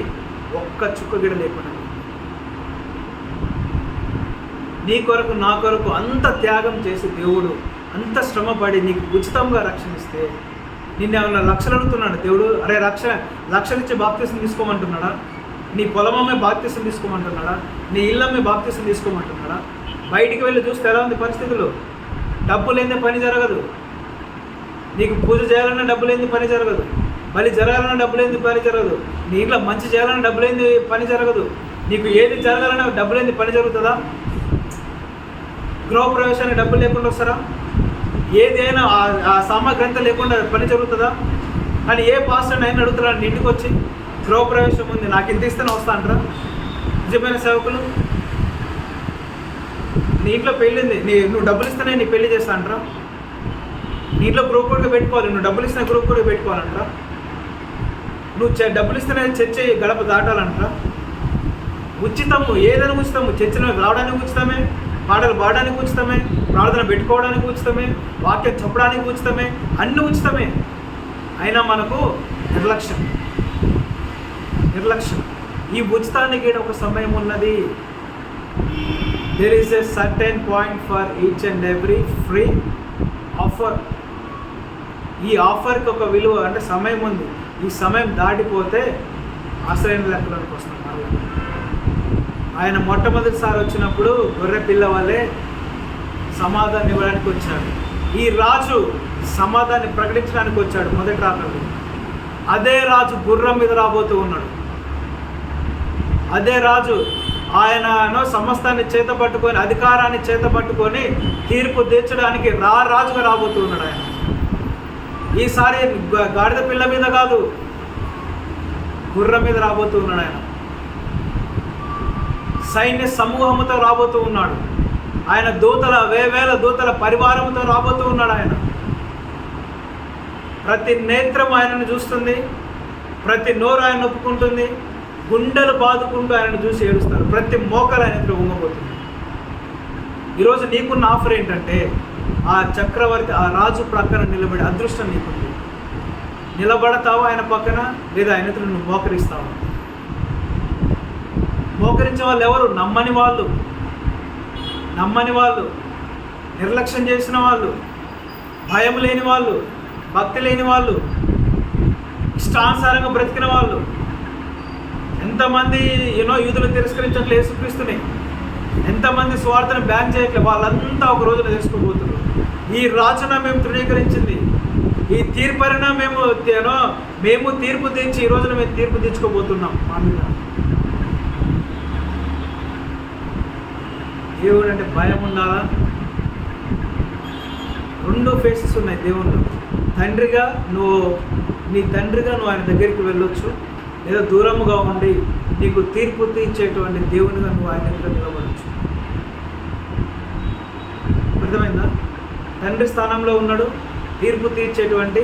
Speaker 1: ఒక్క చుక్క గిడ లేకుండా, నీ కొరకు నా కొరకు అంత త్యాగం చేసి దేవుడు అంత శ్రమపడి నీకు ఉచితంగా రక్షణిస్తే, నిన్ను ఏమన్నా లక్షలు అడుగుతున్నాడు దేవుడు? అరే లక్షలు ఇచ్చి బాప్తీసం తీసుకోమంటున్నాడా? నీ పొలమే బాప్తీసం తీసుకోమంటున్నాడా? నీ ఇళ్ళమ్మే బాప్తీసం తీసుకోమంటున్నాడా? బయటికి వెళ్ళి చూస్తే ఎలా ఉంది పరిస్థితులు? డబ్బు లేని పని జరగదు. నీకు పూజ చేయాలన్నా డబ్బు లేని పని జరగదు. బలి జరగాలన్నా డబ్బు లేని పని జరగదు. నీ ఇంట్లో మంచి చేయాలన్నా డబ్బు లేని పని జరగదు. నీకు ఏది జరగాలన్నా డబ్బు లేని పని జరుగుతుందా? గృహప్రవేశానికి డబ్బులు లేకుండా వస్తారా? ఏదైనా ఆ సామాగ్రి అంతా లేకుండా పని జరుగుతుందా? కానీ ఏ పాస్టర్ అయినా అడుగుతున్నాడు నీ ఇంటికి వచ్చి, గృహప్రవేశం ఉంది నాకు ఇంత ఇస్తేనే వస్తా అంటారా? నిజమైన సేవకులు, నీ ఇంట్లో పెళ్ళింది, నువ్వు డబ్బులు ఇస్తేనే నీ పెళ్లి చేస్తా అంటారా? నీ ఇంట్లో గ్రూప్ కూడా పెట్టుకోవాలి, నువ్వు డబ్బులు ఇస్తేనే గ్రూప్ కూడా పెట్టుకోవాలంటారా? నువ్వు డబ్బులు ఇస్తేనే చర్చి గడప దాటాలంటారా? ఉచితము, ఏదైనా ఉచితము. చర్చిలో రావడానికి ఉచితమే, పాటలు పాడడానికి ఉచితమే, ప్రార్థన పెట్టుకోవడానికి ఉచితమే, వాక్యం చెప్పడానికి ఉచితమే, అన్నీ ఉచితమే. అయినా మనకు నిర్లక్ష్యం. ఈ ఉచితానికి ఒక సమయం ఉన్నది. There is a certain point for each and every free offer. ఈ ఆఫర్కి ఒక విలువ, అంటే సమయం ఉంది. ఈ సమయం దాటిపోతే అసలైన లెక్కలోకి వస్తాం. ఆయన మొట్టమొదటిసారి వచ్చినప్పుడు గొర్రె పిల్ల వల్లే సమాధానం ఇవ్వడానికి వచ్చాడు. ఈ రాజు సమాధాన్ని ప్రకటించడానికి వచ్చాడు మొదటి రాకల్లో. అదే రాజు గుర్రం మీద రాబోతూ ఉన్నాడు. అదే రాజు ఆయనను సమస్తాన్ని చేతపట్టుకొని, అధికారాన్ని చేతపట్టుకొని తీర్పు తీర్చడానికి రాజుగా రాబోతూ ఉన్నాడు. ఆయన ఈసారి గాడిద పిల్ల మీద కాదు, గుర్రం మీద రాబోతూ ఉన్నాడు. ఆయన సైన్య సమూహంతో రాబోతూ ఉన్నాడు. ఆయన దూతల, వేవేల దూతల పరివారంతో రాబోతూ ఉన్నాడు. ఆయన ప్రతి నేత్రం ఆయనను చూస్తుంది, ప్రతి నోరు ఆయన ఒప్పుకుంటుంది, గుండెలు బాదుకుంటూ ఆయనను చూసి ఏడుస్తారు, ప్రతి మోకలు ఆయన ఎదురు వంగబోతుంది. ఈరోజు నీకున్న ఆఫర్ ఏంటంటే ఆ చక్రవర్తి, ఆ రాజు ప్రక్కన నిలబడే అదృష్టం నీకుంది. నిలబడతావు ఆయన పక్కన, లేదా ఆయన ఎదురు నువ్వు మోకరిస్తావు. మోకరించే వాళ్ళు ఎవరు? నమ్మని వాళ్ళు, నిర్లక్ష్యం చేసిన వాళ్ళు, భయం లేని వాళ్ళు, భక్తి లేని వాళ్ళు, ఇష్టానుసారంగా బ్రతికిన వాళ్ళు. ఎంతమంది యూదులు తిరస్కరించట్లే యేసుక్రీస్తుని, ఎంతమంది స్వార్థను బ్యాన్ చేయట్లేదు, వాళ్ళంతా ఒక రోజున తెలుసుకోబోతున్నారు. ఈ రాజున మేము తృణీకరించింది, ఈ తీర్పరిన మేము తీర్పు తెచ్చి ఈ రోజున మేము తీర్పు తెచ్చుకోబోతున్నాం మా మీద. దేవుడు అంటే భయం ఉండాలా? 2 ఫేసెస్ ఉన్నాయి దేవుళ్ళు. నీ తండ్రిగా నువ్వు ఆయన దగ్గరికి వెళ్ళొచ్చు, లేదా దూరముగా ఉండి నీకు తీర్పు తీర్చేటువంటి దేవునిగా నువ్వు ఆయన దగ్గర నిలబడచ్చు. అర్థమైందా? తండ్రి స్థానంలో ఉన్నాడు, తీర్పు తీర్చేటువంటి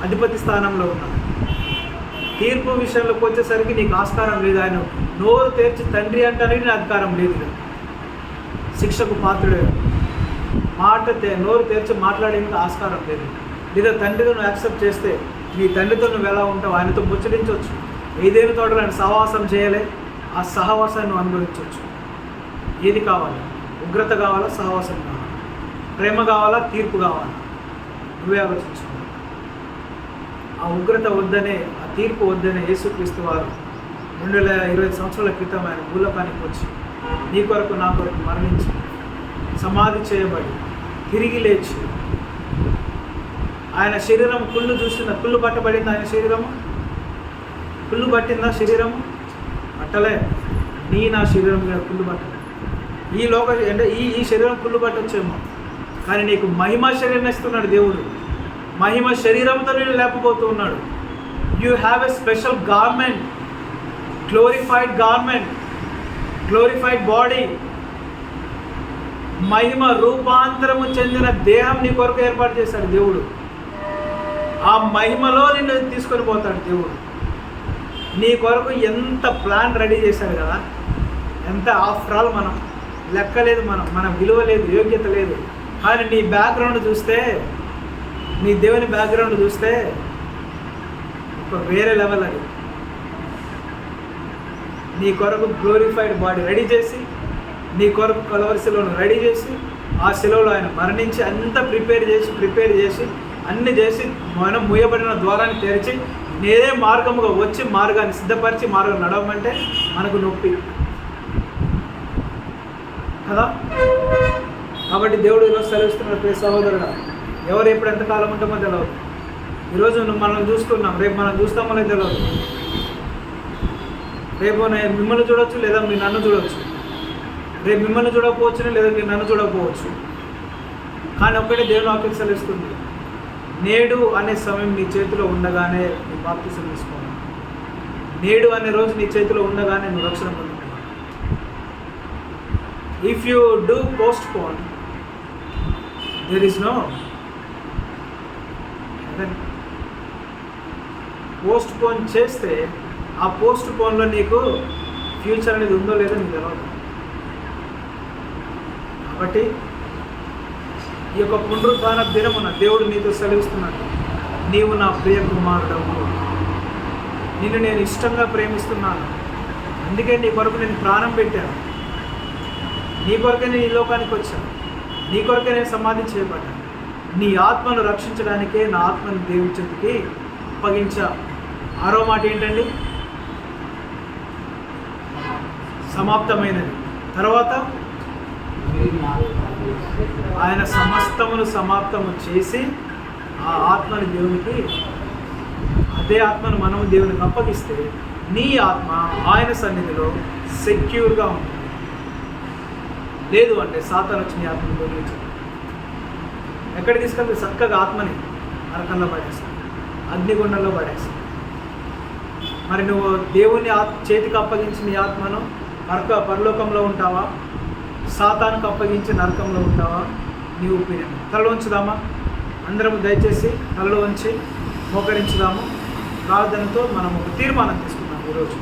Speaker 1: అధిపతి స్థానంలో ఉన్నాడు. తీర్పు విషయంలోకి వచ్చేసరికి నీకు ఆస్కారం లేదు. ఆయన నోరు తెరిచి తండ్రి అంటానికి నీ అధికారం లేదు. శిక్షకు పాత్రుడే. నోరు తెరిచి మాట్లాడేందుకు ఆస్కారం లేదు. లేదా తండ్రిగా నువ్వు యాక్సెప్ట్ చేస్తే నీ తండ్రితో నువ్వు ఎలా ఉంటావు, ఆయనతో ముచ్చటించవచ్చు. ఏదేని తోటలో ఆయన సహవాసం చేయలే, ఆ సహవాసాన్ని నువ్వు అనుభవించవచ్చు. ఏది కావాలి? ఉగ్రత కావాలా? సహవాసం కావాలా? ప్రేమ కావాలా? తీర్పు కావాలా? నువ్వే ఆలోచించుకో. ఆ ఉగ్రత వద్దనే, ఆ తీర్పు వద్దనే యేసుక్రీస్తు వారు 2020 సంవత్సరాల క్రితం ఆయన భూలోకానికి వచ్చి నీ కొరకు నా కొరకు మరణించి సమాధి చేయబడి తిరిగి లేచి ఆయన శరీరం కుళ్ళు పట్టబడింది. ఆయన శరీరము కుళ్ళు పట్టిందా? శరీరము పట్టలే. నా శరీరం మీద కుళ్ళు పట్టలే. అంటే ఈ శరీరం కుళ్ళు పట్టొచ్చేమో, కానీ నీకు మహిమ శరీరం ఇస్తున్నాడు దేవుడు. మహిమ శరీరంతో నేను లేకపోతూ ఉన్నాడు. You have a special garment, glorified garment, glorified body. మహిమ రూపాంతరము చెందిన దేహం నీ కొరకు ఏర్పాటు చేశాడు దేవుడు. ఆ మహిమలో నిన్ను తీసుకొని పోతాడు దేవుడు. నీ కొరకు ఎంత ప్లాన్ రెడీ చేశాడు కదా. ఎంత ఆఫ్టర్ ఆల్ మనం లెక్క లేదు, మన విలువ లేదు, యోగ్యత లేదు. కానీ నీ బ్యాక్గ్రౌండ్ చూస్తే, నీ దేవుని బ్యాక్గ్రౌండ్ చూస్తే ఒక వేరే లెవెల్. అది నీ కొరకు గ్లోరిఫైడ్ బాడీ రెడీ చేసి, నీ కొరకు కలవరి శిలువను రెడీ చేసి, ఆ శిలువలో ఆయన మరణించి అంతా ప్రిపేర్ చేసి అన్ని చేసి మనం మూయబడిన ద్వారాన్ని తెరిచి నేనే మార్గముగా వచ్చి మార్గాన్ని సిద్ధపరిచి మార్గం నడవమంటే మనకు నొప్పి కదా. కాబట్టి దేవుడు ఈరోజు సెలవిస్తున్నాడు, ప్రియ సహోదరుడా, ఎవరు ఎప్పుడు ఎంతకాలం ఉంటామో తెలియదు. ఈరోజు మనం చూస్తున్నాం, రేపు మనం చూస్తామో లేదో తెలియదు. రేపు నేను మిమ్మల్ని చూడవచ్చు, లేదా మీరు నన్ను చూడవచ్చు. రేపు మిమ్మల్ని చూడకపోవచ్చు, లేదా మీరు నన్ను చూడకపోవచ్చు. కానీ ఒక్కటే దేవుని వాక్యం సెలవిస్తుంది, నేడు అనే సమయం నీ చేతిలో ఉండగానే నీ బాప్తిసం తీసుకోవాలి. నేడు అనే రోజు నీ చేతిలో ఉండగానే నువ్వు రక్షణ పొందుతావు. If you do postpone, there is no heaven. Postpone చేస్తే ఆ పోస్ట్ పోన్లో నీకు ఫ్యూచర్ అనేది ఉందో లేదో నీకు తెలియదు. కాబట్టి ఈ యొక్క పునరుద్ధాన దినమున దేవుడు నీతో సెలవిస్తున్నాడు, నీవు నా ప్రియ కుమారుడవు, నిన్ను నేను ఇష్టంగా ప్రేమిస్తున్నాను, అందుకే నీ కొరకు నేను ప్రాణం పెట్టాను, నీ కొరకే నేను ఈ లోకానికి వచ్చాను, నీ కొరకే నేను సమాధి చేయబడ్డాను, నీ ఆత్మను రక్షించడానికే నా ఆత్మను దేవుని చేతికి అప్పగించా. 6వ మాట ఏంటండి? సమాప్తమైనది. తర్వాత ఆయన సమస్తమును సమాప్తము చేసి ఆ ఆత్మను దేవునికి, అదే ఆత్మను మనము దేవునికి అప్పగిస్తే నీ ఆత్మ ఆయన సన్నిధిలో సెక్యూర్గా ఉంటుంది. లేదు అంటే సాతాను వచ్చి నీ ఆత్మను దొరికించదు. ఎక్కడ తీసుకెళ్తే చక్కగా ఆత్మని నరకంలో పడేస్తాను, అగ్నిగుండంలో పడేస్తాను. మరి నువ్వు దేవుని చేతికి అప్పగించి నీ ఆత్మను పరలోకంలో ఉంటావా, సాతానుకు అప్పగించి నరకంలో ఉంటావా? నీ ఒపీనియన్. తలలో ఉంచుదామా? అందరము దయచేసి తలలో ఉంచి మోకరించుదాము. ప్రార్థనతో మనం ఒక తీర్మానం తీసుకుందాం ఈరోజు.